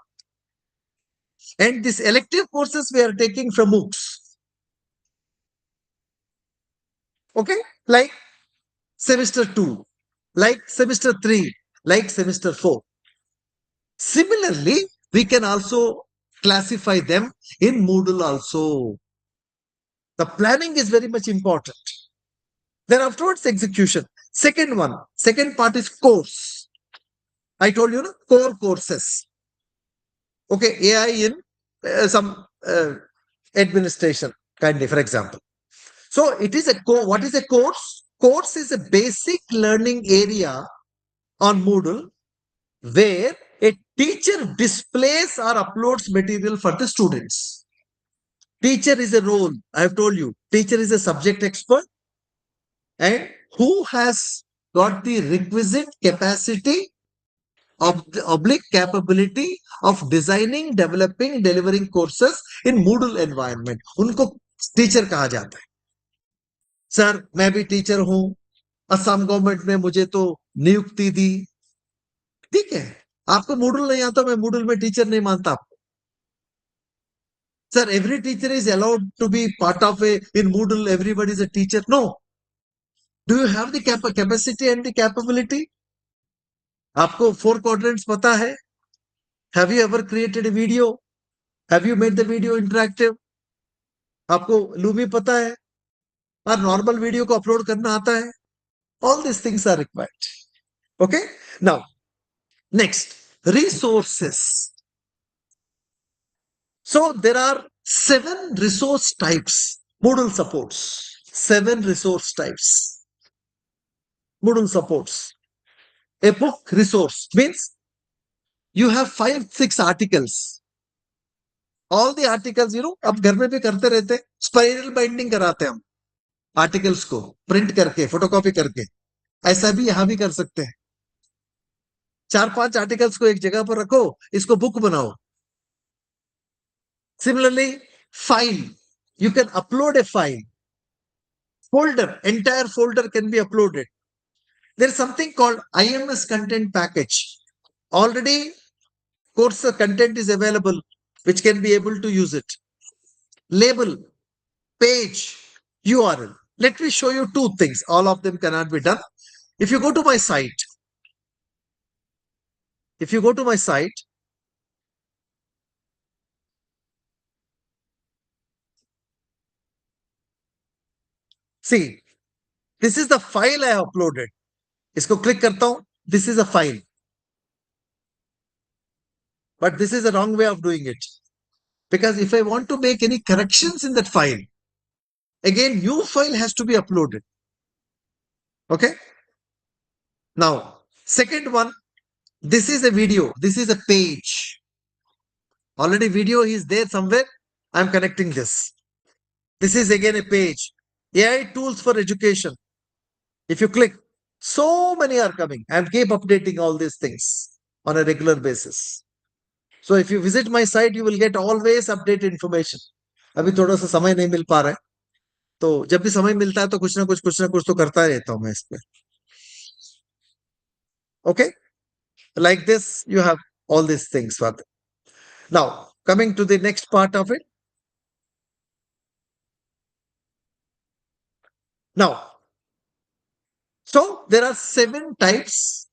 And these elective courses we are taking from MOOCs. Okay, like semester 2, like semester 3, like semester 4. Similarly, we can also classify them in Moodle also. The planning is very much important. Then afterwards, execution. Second part is course. I told you, no? Core courses. Okay, AI in some administration, kindly, for example. So it is a what is a course? Course is a basic learning area on Moodle where a teacher displays or uploads material for the students. Teacher is a role. I have told you, teacher is a subject expert and who has got the requisite capacity of the oblique capability of designing, developing, delivering courses in Moodle environment. उनको teacher कहा जाता है. Sir मैं भी teacher हूं, Assam government ने मुझे तो नियुक्ति दी. ठीक है, आपको मूडल नहीं आता, मैं मूडल में टीचर नहीं मानता आपको. Sir every teacher is allowed to be part of a in Moodle, everybody is a teacher. No. Do you have the capacity and the capability? आपको फोर क्वाड्रेंट्स पता है? Have you ever created a video? Have you made the video interactive? आपको Lumi पता है और normal video को upload करना आता है? All this things are required. Okay, now next, resources. So there are 7 resource types Moodle supports. 7 resource types Moodle supports. A book resource means you have 5-6 articles. All the articles, अब घर में भी करते रहते, spiral binding कराते हम articles को print करके, फोटोकॉपी करके. ऐसा भी यहां भी कर सकते हैं. 4-5 आर्टिकल्स को एक जगह पर रखो, इसको बुक बनाओ. Similarly, file. You can upload a file. Folder, entire folder can be uploaded. There is something called IMS content package. Already course content is available, which can be able to use it. Label, page, URL. Let me show you 2 things. All of them cannot be done. If you go to my site, see, this is the file I have uploaded. इसको click करता हूं. This is a file. But this is a wrong way of doing it. Because if I want to make any corrections in that file, again, new file has to be uploaded. Okay. Now, second one, this is a video. This is a page. Already video is there somewhere. I'm connecting this. This is again a page. AI tools for education. If you click, so many are coming. And keep updating all these things on a regular basis. So if you visit my site, you will get always updated information. अभी थोड़ा सा समय नहीं मिल पा रहा है, तो जब भी समय मिलता है तो कुछ ना कुछ तो करता रहता हूं मैं इस पे. Okay, like this you have all these things. Now coming to the next part of it. Now, so there are 7 types,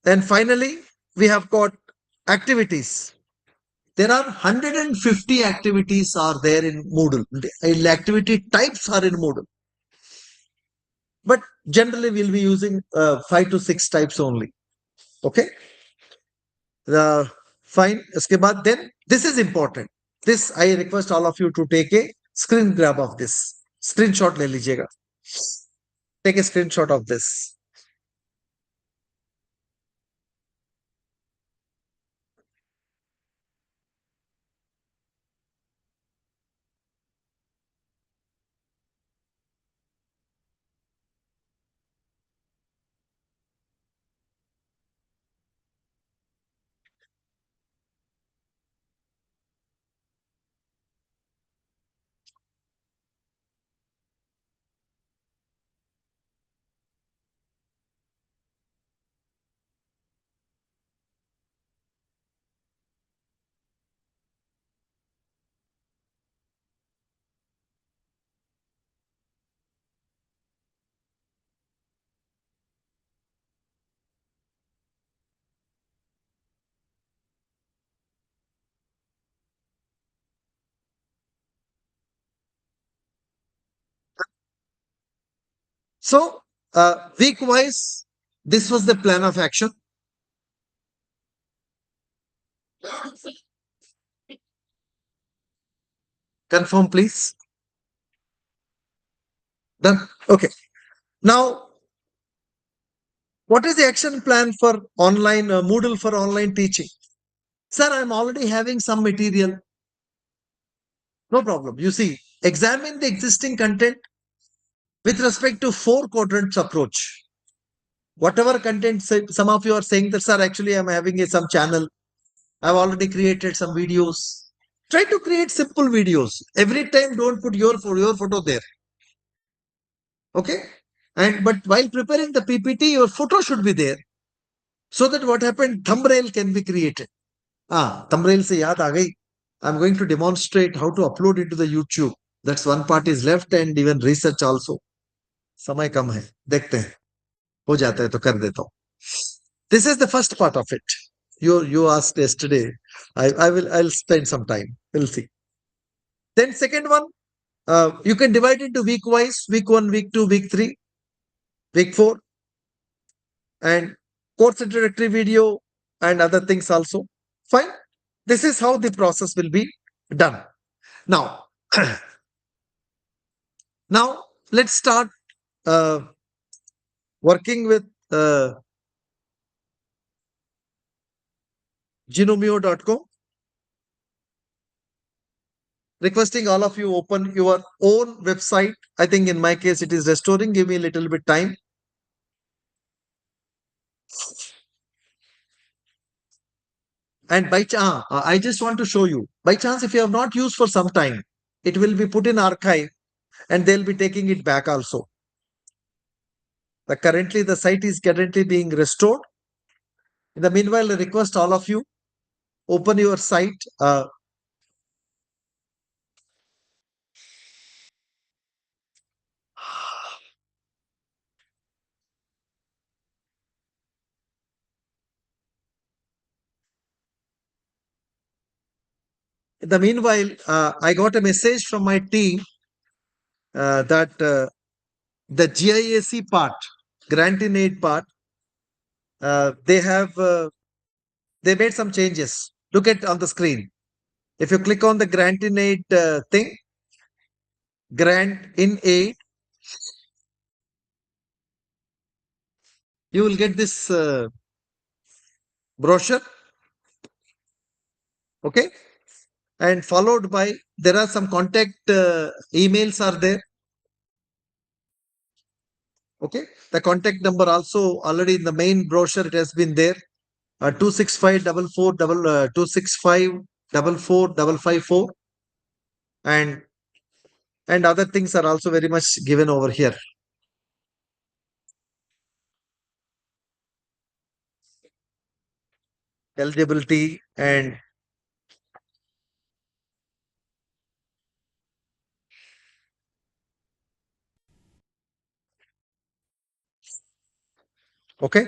and finally we have got activities. There are 150 activities are there in Moodle. The activity types are in Moodle, but generally we'll be using 5 to 6 types only. Okay. Fine. Uske baad, then this is important. This I request all of you to take a screen grab of this. Screenshot ले लीजिएगा. Take a screenshot of this. So, week wise, this was the plan of action. Confirm, please. Done. Okay. Now, what is the action plan for online Moodle for online teaching? Sir, I'm already having some material. No problem. You see, examine the existing content with respect to four quadrants approach. Whatever content, some of you are saying that, sir, actually, I'm having some channel. I've already created some videos. Try to create simple videos. Every time, don't put your photo there. Okay. And but while preparing the PPT, your photo should be there. So that what happened, thumbnail can be created. Thumbnail se yaad aa gayi. I'm going to demonstrate how to upload it to the YouTube. That's one part is left and even research also. समय कम है देखते हैं हो जाता है तो कर देता हूँ. This is the first part of it. You asked yesterday. I'll spend some time. We'll see. Then second one, you can divide into week wise, week 1, week 2, week 3, week 4, and course introductory video and other things also. Fine. This is how the process will be done. Now, now let's start uh, working with genomio.com. Requesting all of you open your own website. I think in my case it is restoring. Give me a little bit time. And by chance, I just want to show you. By chance, if you have not used for some time, it will be put in archive and they'll be taking it back also. Currently, the site is currently being restored. In the meanwhile, I request all of you open your site. In the meanwhile, I got a message from my team that the GIAC part, grant in aid part, they have they made some changes. Look at on the screen. If you click on the grant in aid thing, grant in aid, you will get this brochure. Okay. And followed by, there are some contact emails are there. Okay. The contact number also already in the main brochure, it has been there. 265 265 554 and other things are also very much given over here. Eligibility and okay.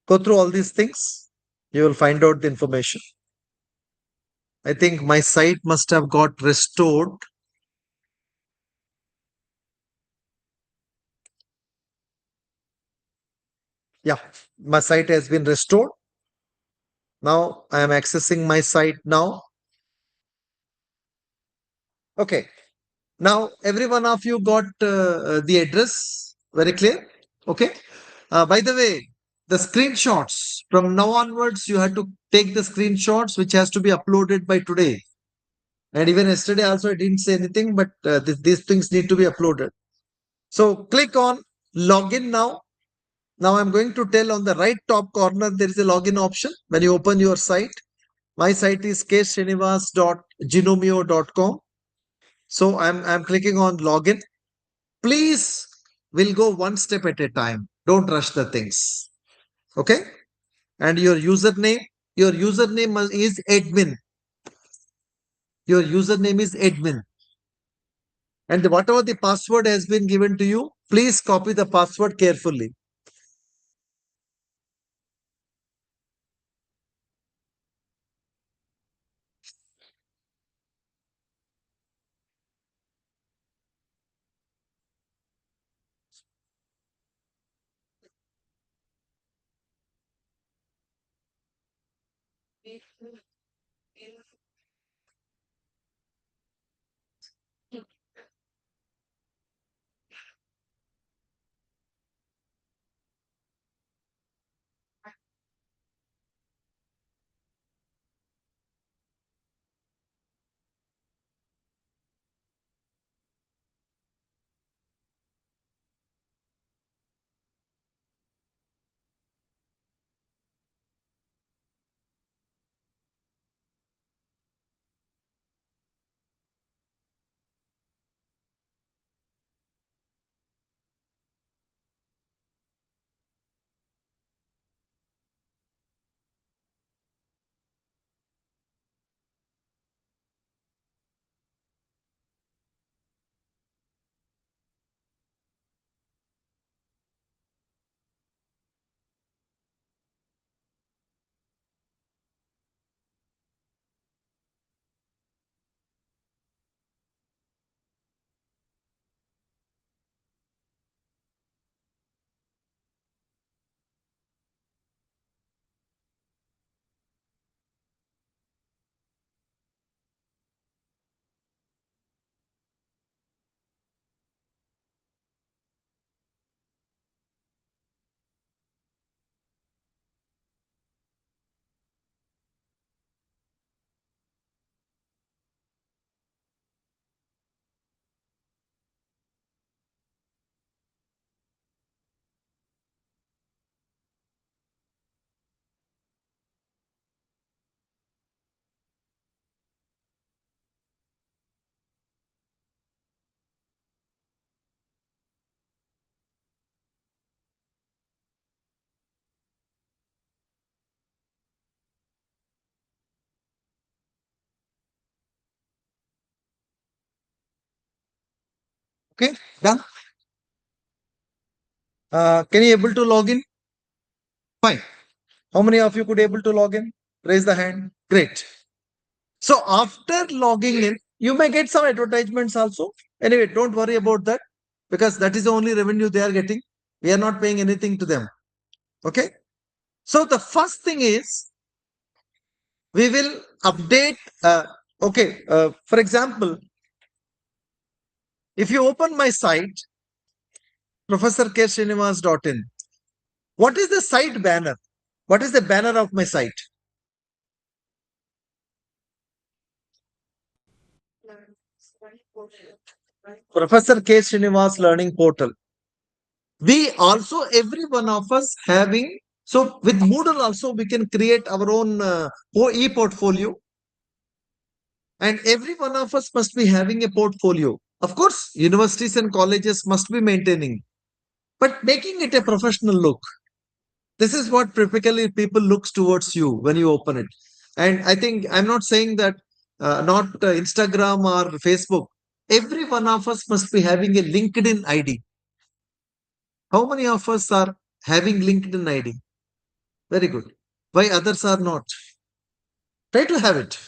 Go through all these things. You will find out the information. I think my site must have got restored. Yeah, my site has been restored. Now I am accessing my site now. Okay. Now every one of you got the address very clear. Okay. By the way, the screenshots from now onwards, you have to take the screenshots which has to be uploaded by today. And even yesterday also I didn't say anything, but these things need to be uploaded. So click on login now. Now I'm going to tell on the right top corner, there is a login option. When you open your site, my site is ksrinivas.genomio.com. So I'm clicking on login. Please, we'll go one step at a time. Don't rush the things. Okay. And your username is admin. Your username is admin. And whatever the password has been given to you, please copy the password carefully. Okay, done. Can you able to log in? Fine. How many of you could able to log in? Raise the hand. Great. So after logging in, you may get some advertisements also. Anyway, don't worry about that because that is the only revenue they are getting. We are not paying anything to them. Okay. So the first thing is we will update. Okay. For example, if you open my site, professorksrinivas.in, what is the site banner? What is the banner of my site? Professor K. Srinivas Learning Portal. We also, every one of us having, so with Moodle also, we can create our own e-portfolio, and every one of us must be having a portfolio. Of course, universities and colleges must be maintaining, but making it a professional look. This is what typically people looks towards you when you open it. And I think I'm not saying that not Instagram or Facebook. Every one of us must be having a LinkedIn ID. How many of us are having LinkedIn ID? Very good. Why others are not? Try to have it.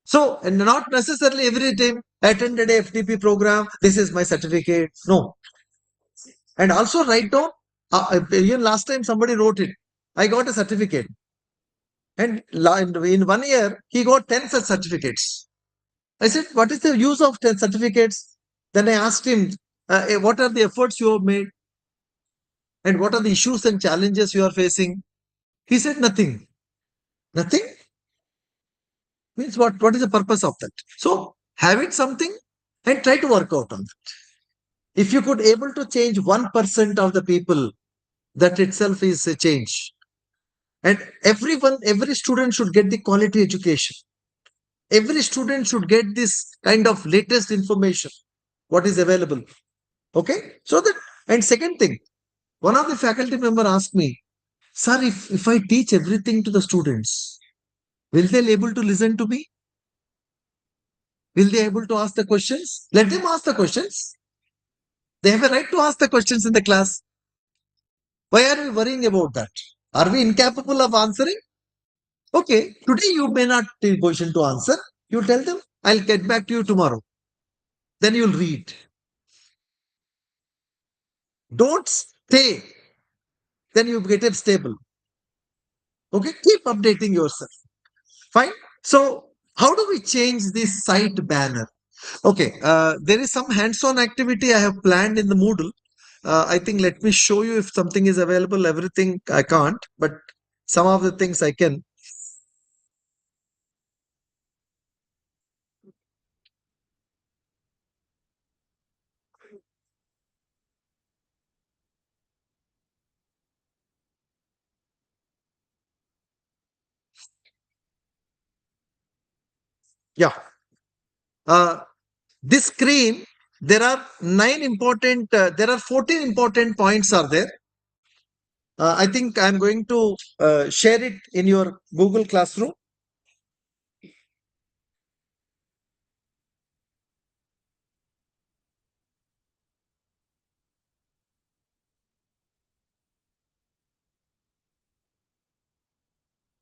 So, and not necessarily every time attended a FDP program. This is my certificate. No. And also write down. Even last time somebody wrote it. I got a certificate. And in 1 year, he got 10 such certificates. I said, what is the use of 10 certificates? Then I asked him, what are the efforts you have made? And what are the issues and challenges you are facing? He said, nothing. Nothing means what is the purpose of that? So have it something and try to work out on it. If you could able to change 1% of the people, that itself is a change. And every student should get the quality education. Every student should get this kind of latest information, what is available. Okay. So that, and second thing, one of the faculty member asked me, sir, if I teach everything to the students, will they able to listen to me? Will they able to ask the questions? Let them ask the questions. They have a right to ask the questions in the class. Why are we worrying about that? Are we incapable of answering? Okay, today you may not take question to answer. You tell them, I'll get back to you tomorrow. Then you'll read. Don't stay. Then you get it stable. Okay, keep updating yourself. Fine. So how do we change this site banner? Okay, there is some hands-on activity I have planned in the Moodle. I think let me show you if something is available. Everything I can't, but some of the things I can. Yeah. Uh, this screen, there are there are 14 important points are there. I think I'm going to share it in your Google Classroom.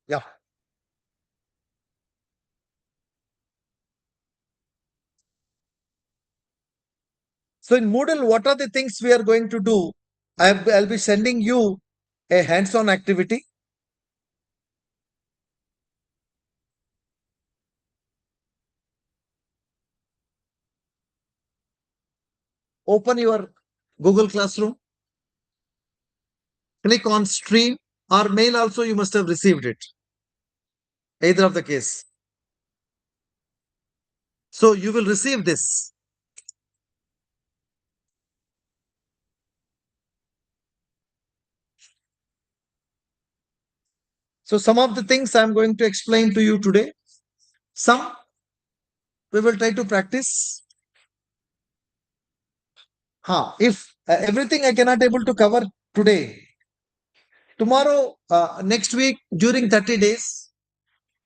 Yeah. So in Moodle, what are the things we are going to do? I'll be sending you a hands-on activity. Open your Google Classroom, click on stream or mail also you must have received it. Either of the case. So you will receive this. So some of the things I'm going to explain to you today. Some we will try to practice. If everything I cannot able to cover today, tomorrow, next week during 30 days,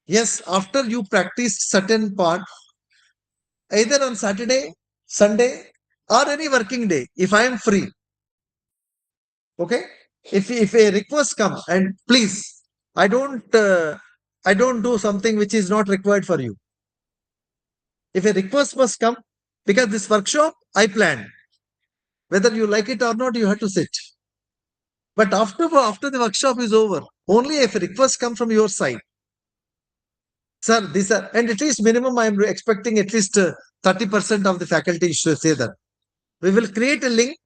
yes, after you practice certain part, either on Saturday, Sunday, or any working day, if I am free, okay, if a request comes, and please, I don't do something which is not required for you. If a request must come, because this workshop I planned, whether you like it or not, you have to sit. But after the workshop is over, only if a request comes from your side, sir, these are, and at least minimum I am expecting at least 30% of the faculty should say that. We will create a link.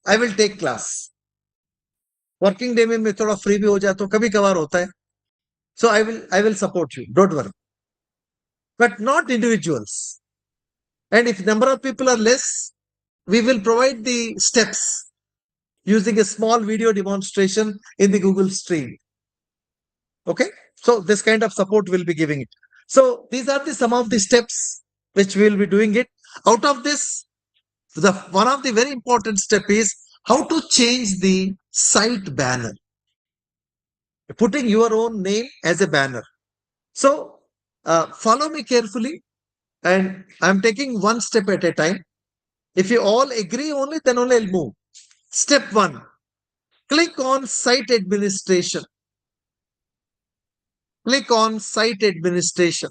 I will take class. Working day में मैं थोड़ा free भी हो जाता हूँ, कभी कभार होता है. So I will support you. Don't worry. But not individuals. And if number of people are less, we will provide the steps using a small video demonstration in the Google Stream. Okay. So this kind of support will be giving it. So these are the some of the steps which we will be doing it. Out of this, the one of the very important step is how to change the site banner. Putting your own name as a banner. So follow me carefully, and I'm taking one step at a time. If you all agree only, then only I'll move. Step one, click on site administration. Click on site administration.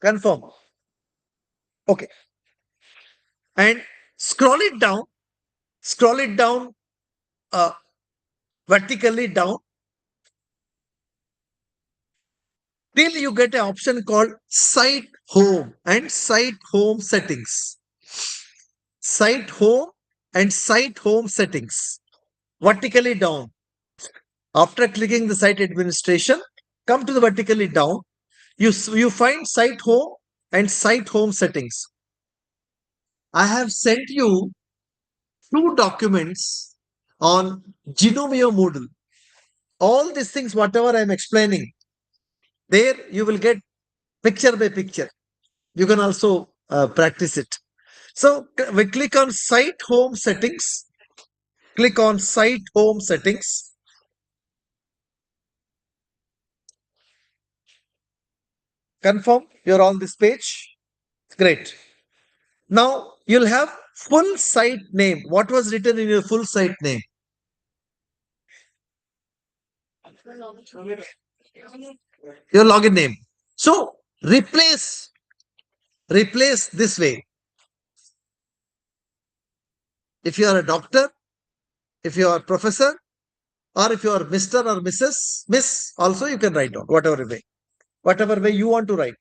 Confirm. Okay. And scroll it down. Scroll it down uh, vertically down till you get an option called site home and site home settings. Site home and site home settings. Vertically down. After clicking the site administration, come to the vertically down. You find site home and site home settings. I have sent you two documents on Genomio Moodle. All these things, whatever I'm explaining, there you will get picture by picture. You can also practice it. So we click on site home settings. Click on site home settings. Confirm you're on this page. Great. Now you'll have full site name. What was written in your full site name? Your login name. So replace replace this way. If you are a doctor, if you are a professor, or if you are Mr. or Mrs. Miss, also you can write down whatever way you want to write.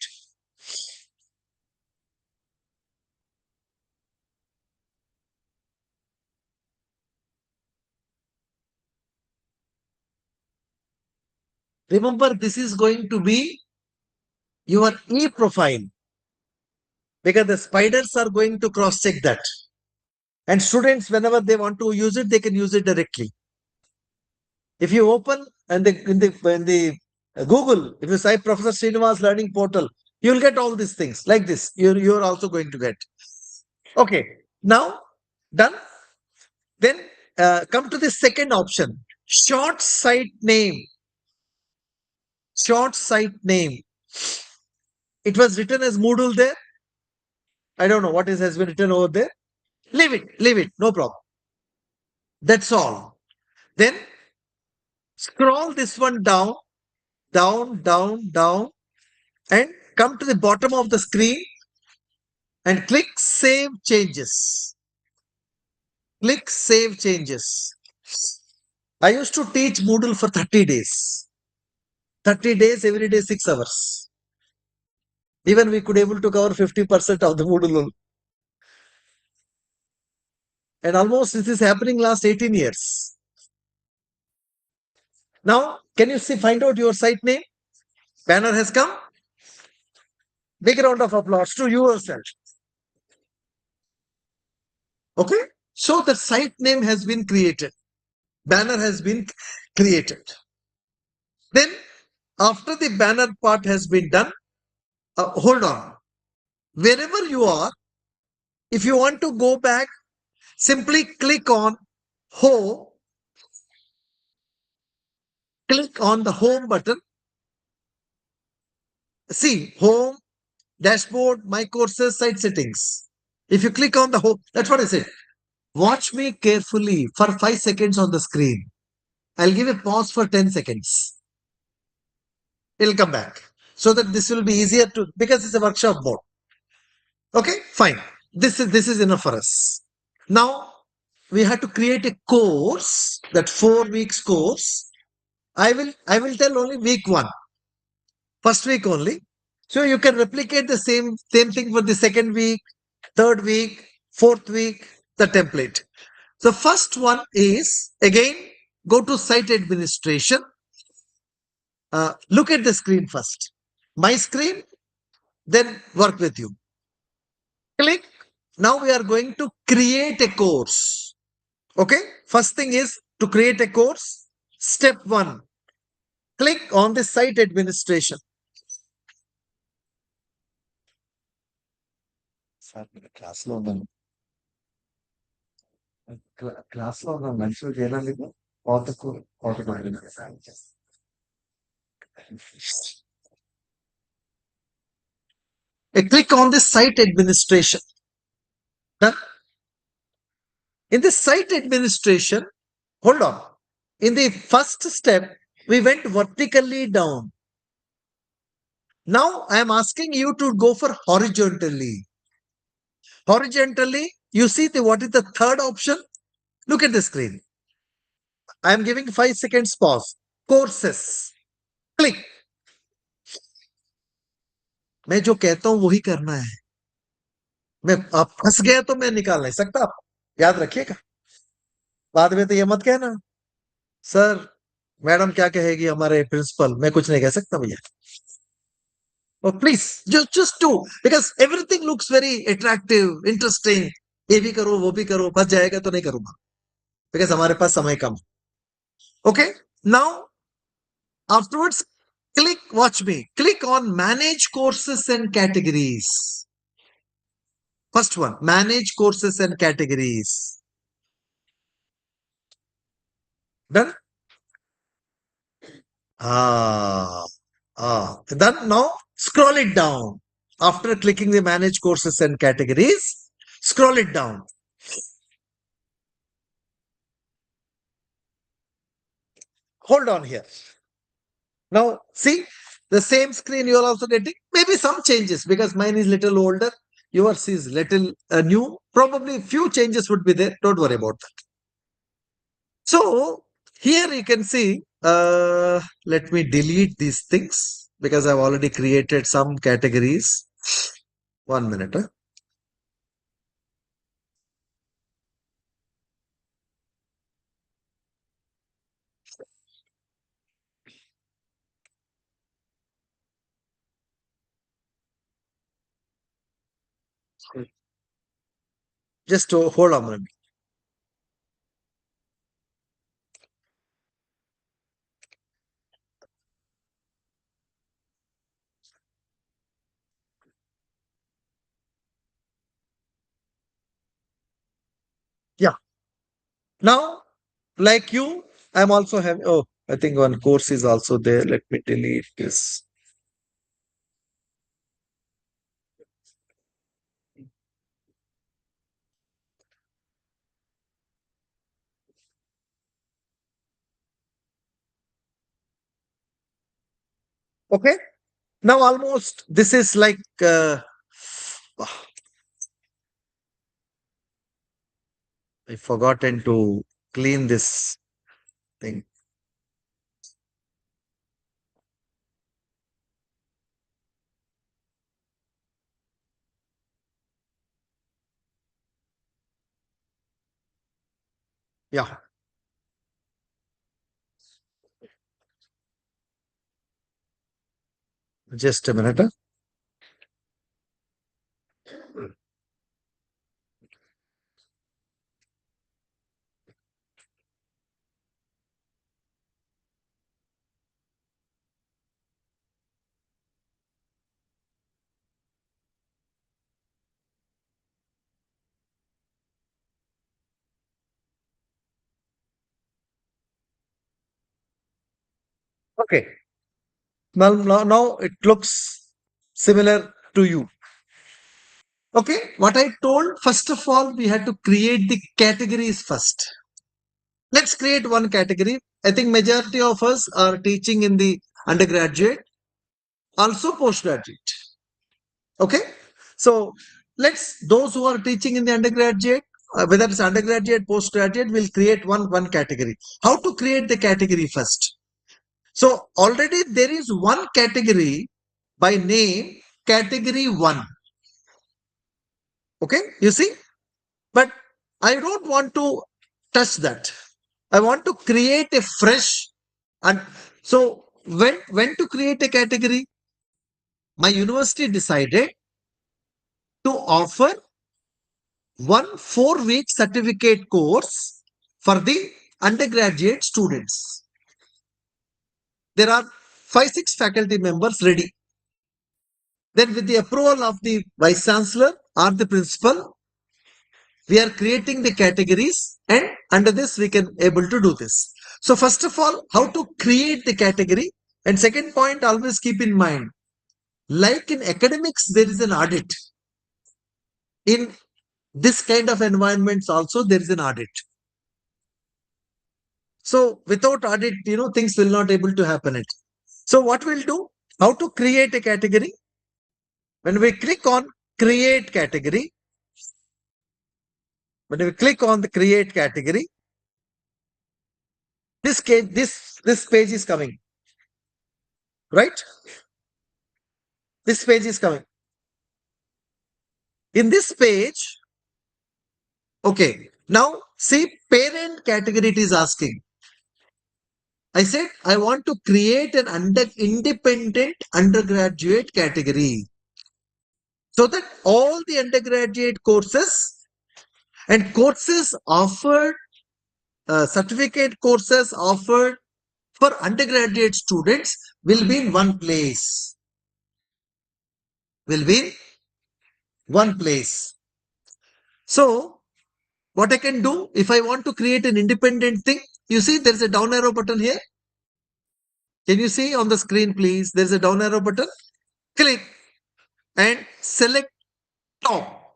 Remember, this is going to be your e-profile because the spiders are going to cross-check that. And students, whenever they want to use it, they can use it directly. If you open and in the Google, if you type Professor Srinivas Learning Portal, you'll get all these things like this. You're also going to get. Okay, now done. Then come to the second option, short site name. Short site name. It was written as Moodle there. I don't know what has been written over there. Leave it, no problem. That's all. Then scroll this one down, down, and come to the bottom of the screen and click Save Changes. Click Save Changes. I used to teach Moodle for 30 days. 30 days, every day 6 hours. Even we could able to cover 50% of the Moodle. And almost this is happening last 18 years. Now, can you find out your site name? Banner has come. Big round of applause to yourself. Okay. So the site name has been created. Banner has been created. Then after the banner part has been done, hold on. Wherever you are, if you want to go back, simply click on Home. Click on the Home button. See, Home, Dashboard, My Courses, Site Settings. If you click on the Home, that's what I said. Watch me carefully for 5 seconds on the screen. I'll give a pause for 10 seconds. It'll come back. So that this will be easier to, because it's a workshop mode. Okay, fine. This is enough for us. Now, we have to create a course, that 4 weeks course. I will tell only week 1. First week only. So you can replicate the same thing for the second week, third week, fourth week, the template. The first one is, again, go to site administration. Look at the screen first. My screen, then work with you. Click. Now we are going to create a course. Okay. First thing is to create a course. Step 1. Click on the site administration. Class click on the site administration. Done. In the site administration, hold on. In the first step, we went vertically down. Now I am asking you to go for horizontally. Horizontally, you see what is the third option? Look at the screen. I am giving 5 seconds pause. Courses. Click. मैं जो कहता हूं वही करना है. मैं आप फंस गया तो मैं निकाल नहीं सकता. आप याद रखिएगा. बाद में तो ये मत कहना सर मैडम क्या कहेगी हमारे प्रिंसिपल. मैं कुछ नहीं कह सकता भैया. Oh, please, just do, because everything looks very attractive, interesting. ये भी करो, वो भी करो, बच जाएगा तो नहीं करूंगा, because हमारे पास समय कम. Okay, now afterwards, watch me, click on Manage Courses and Categories. First one, Manage Courses and Categories. Done? Done. Now scroll it down. After clicking the Manage Courses and Categories, scroll it down. Hold on here. Now, see, The same screen you are also getting. Maybe some changes because mine is little older. Yours is little new. Probably few changes would be there. Don't worry about that. So here you can see, let me delete these things because I've already created some categories. 1 minute. Just hold on a minute. Yeah. Now, like you, I'm also having, oh, I think one course is also there. Let me delete this. Okay. Now, almost this is like, I forgotten to clean this thing. Yeah. Just a minute. Okay. Now it looks similar to you. Okay. What I told, first of all, we had to create the categories first. Let's create one category. I think majority of us are teaching in the undergraduate, also postgraduate. Okay. So those who are teaching in the undergraduate, whether it's undergraduate, postgraduate, will create one category. How to create the category first? So already there is one category by name, category one. Okay, you see, but I don't want to touch that. I want to create a fresh, and so when to create a category, my university decided to offer one 4-week certificate course for the undergraduate students. There are 5-6 faculty members ready. Then with the approval of the vice chancellor or the principal, we are creating the categories, and under this we can able to do this. So first of all, how to create the category, and second point, always keep in mind, like in academics there is an audit. In this kind of environments also there is an audit. So without audit, things will not able to happen it. So what we'll do, how to create a category? When we click on create category, when we click on the create category, this page is coming, right? This page is coming. In this page, okay, now see parent category it is asking. I said I want to create an independent undergraduate category so that all the undergraduate courses and courses offered, certificate courses offered for undergraduate students will be in one place. Will be in one place. So what I can do, if I want to create an independent thing, you see there is a down arrow button here. Can you see on the screen, please? There is a down arrow button. Click and select top.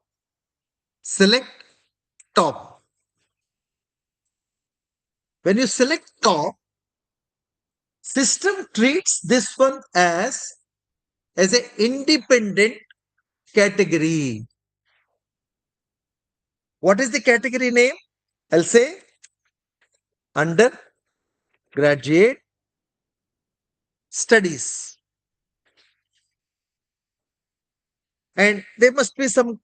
Select top. When you select top, System treats this one as an independent category. What is the category name? I'll say undergraduate studies. And there must be some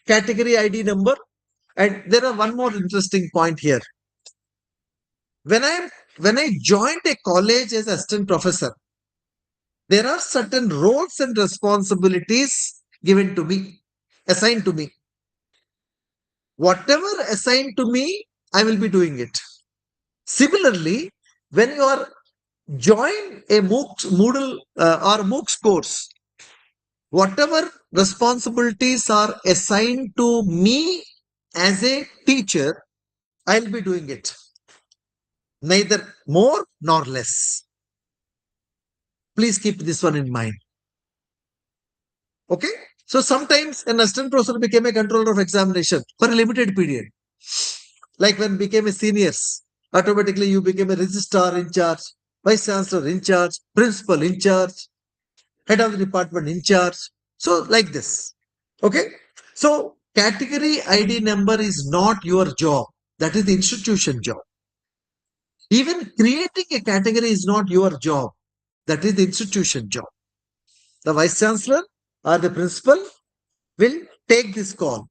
category ID number. And there are one more interesting point here. When I joined a college as assistant professor, there are certain roles and responsibilities given to me, assigned to me. Whatever assigned to me, I will be doing it. Similarly, when you are join a Moodle or MOOCs course, whatever responsibilities are assigned to me as a teacher, I'll be doing it. Neither more nor less. Please keep this one in mind. Okay? So sometimes an assistant professor became a controller of examination for a limited period. Like when became a seniors, automatically you became a registrar in charge, vice chancellor in charge, principal in charge, head of the department in charge. So like this. Okay? So category ID number is not your job. That is the institution job. Even creating a category is not your job. That is the institution job. The vice chancellor or the principal will take this call.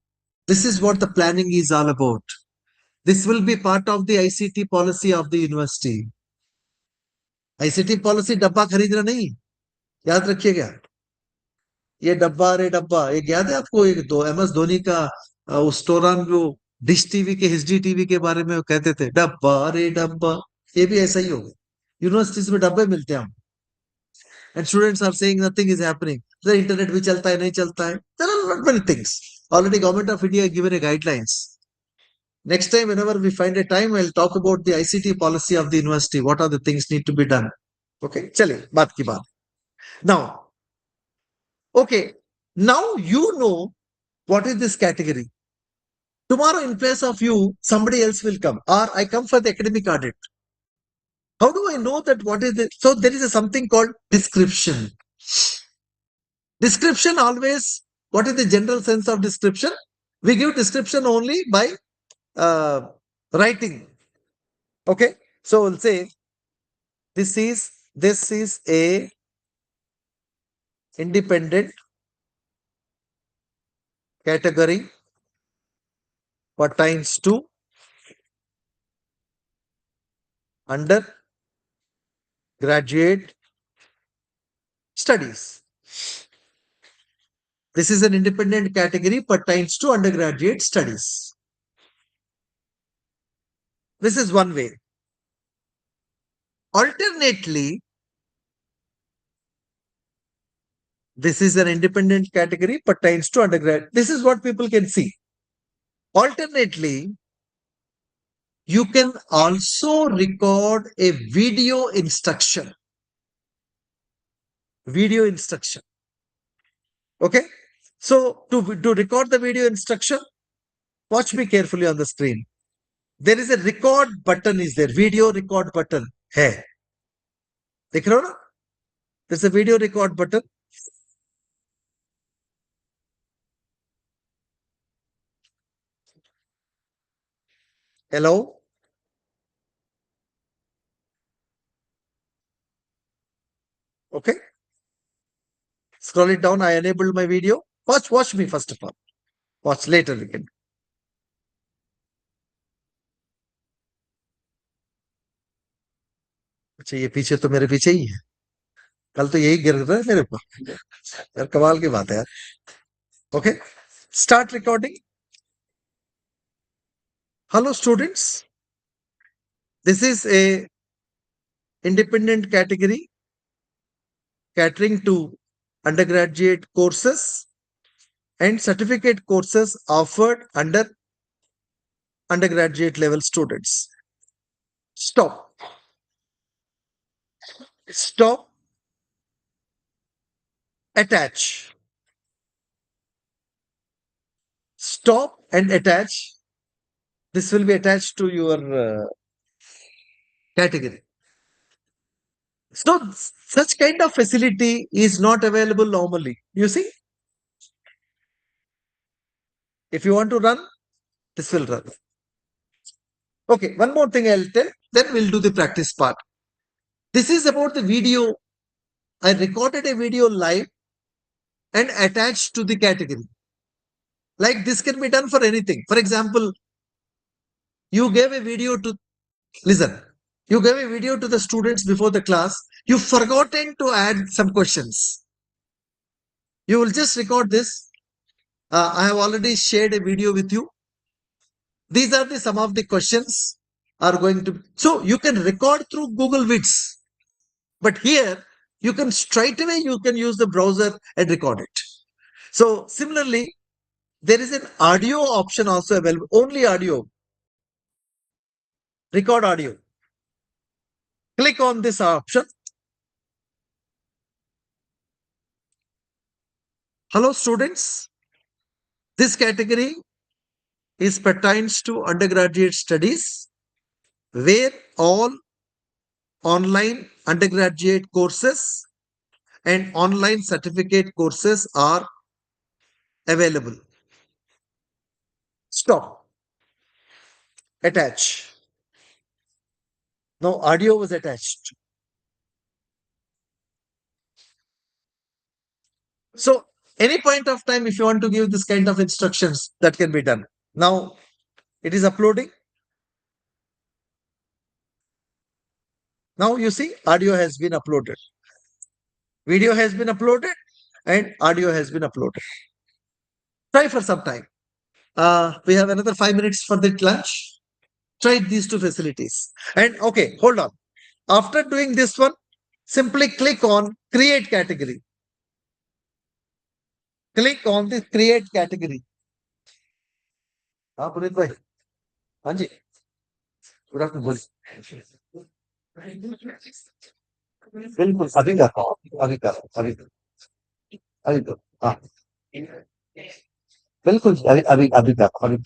This is what the planning is all about. This will be part of the ICT policy of the university. ICT policy डब्बा खरीदना नहीं, याद रखिएगा. ये डब्बा रे डब्बा, ये याद है आपको? एक दो MS धोनी का उस दौरान जो डिश टीवी के HD टीवी के बारे में वो कहते थे, डब्बा रे डब्बा. ये भी ऐसा ही होगा. यूनिवर्सिटीज में डब्बे मिलते हैं. And students are saying nothing is happening. The internet भी चलता है नहीं चलता है. There are not many things. Already government of India given a guidelines. Next time, whenever we find a time, I'll talk about the ICT policy of the university. What are the things need to be done? Okay, चलिए बात की बात. Now, okay, now you know what is this category. Tomorrow, in place of you, somebody else will come, or I come for the academic audit. How do I know that what is it? So there is something called description. Description always, what is the general sense of description? We give description only by writing. Okay, so we'll say this is a independent category pertains to undergraduate studies. This is an independent category pertains to undergraduate studies. This is one way. Alternately, this is an independent category pertains to undergrad. This is what people can see. Alternately, you can also record a video instruction. Video instruction. Okay. So to record the video instruction, watch me carefully on the screen. There is a record button is there. Video record button. Hai. देख रहे हो ना? There's a video record button. Hello. Okay. Scroll it down. I enabled my video. Watch me first of all. Watch later we can. अच्छा ये पीछे तो मेरे पीछे ही है. कल तो यही गिर रहा है मेरे ऊपर. यार कमाल की बात है यार. Okay. Start recording. Hello students. This is a independent category catering to undergraduate courses and certificate courses offered under undergraduate level students. Stop. Stop. Attach. Stop and attach. This will be attached to your category. So such kind of facility is not available normally. You see, if you want to run, this will run. Okay, one more thing I'll tell, then we'll do the practice part. This is about the video. I recorded a video live and attached to the category. Like this can be done for anything. For example, you gave a video to listen. You gave a video to the students before the class. You've forgotten to add some questions. You will just record this. I have already shared a video with you. These are the some of the questions are going to. So you can record through Google Vids, but here you can straight away you can use the browser and record it. So similarly, there is an audio option also available. Only audio. Record audio. Click on this option. Hello students. This category is pertains to undergraduate studies where all online undergraduate courses and online certificate courses are available. Stop. Attach. No, audio was attached. So any point of time, if you want to give this kind of instructions, that can be done. Now it is uploading. Now you see audio has been uploaded. Video has been uploaded and audio has been uploaded. Try for some time. We have another 5 minutes for the lunch. Try these two facilities. And okay, hold on. After doing this one, simply click on create category. Click on the create category. हाँ पुनीत भाई हाँ जी good afternoon बोलिए बिल्कुल अभी कर रहा हूँ अभी कर रहा हूँ अभी अभी तो हाँ बिल्कुल अभी अभी अभी कर रहा हूँ अभी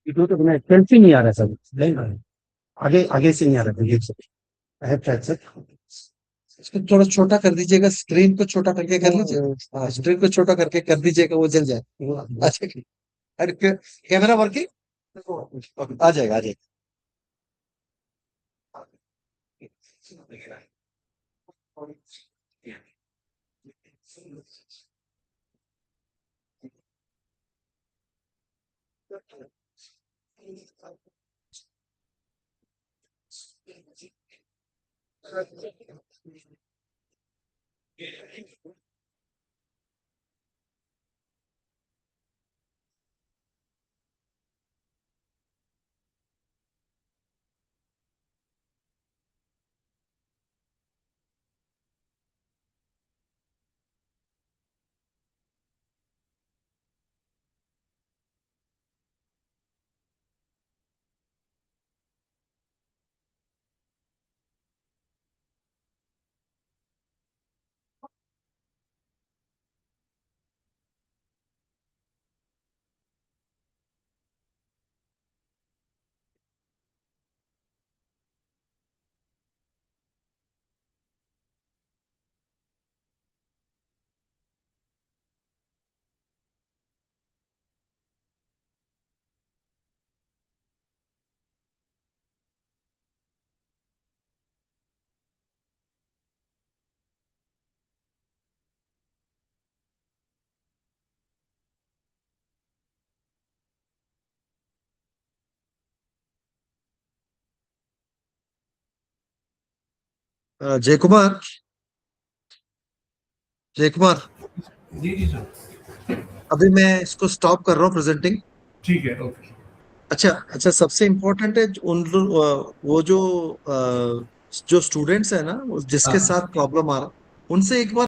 इधर तो मैं सेल्फी नहीं आ रहा सब नहीं आ रहा आगे आगे से नहीं आ रहा ये आई हैव ट्राइड सर इसको थोड़ा छोटा कर दीजिएगा स्क्रीन को छोटा करके कर लीजिए हाँ स्क्रीन को छोटा करके कर दीजिएगा वो जल जाए अच्छा अरे कैमरा वर्किंग आ जाएगा आ जाएगा जय कुमार, जय कुमार, जी जी सर। अभी मैं इसको स्टॉप कर रहा हूँ प्रेजेंटिंग। ठीक है, ओके। अच्छा अच्छा, सबसे इम्पोर्टेंट है वो जो जो स्टूडेंट्स है ना, जिसके हाँ। साथ प्रॉब्लम आ रहा, उनसे एक बार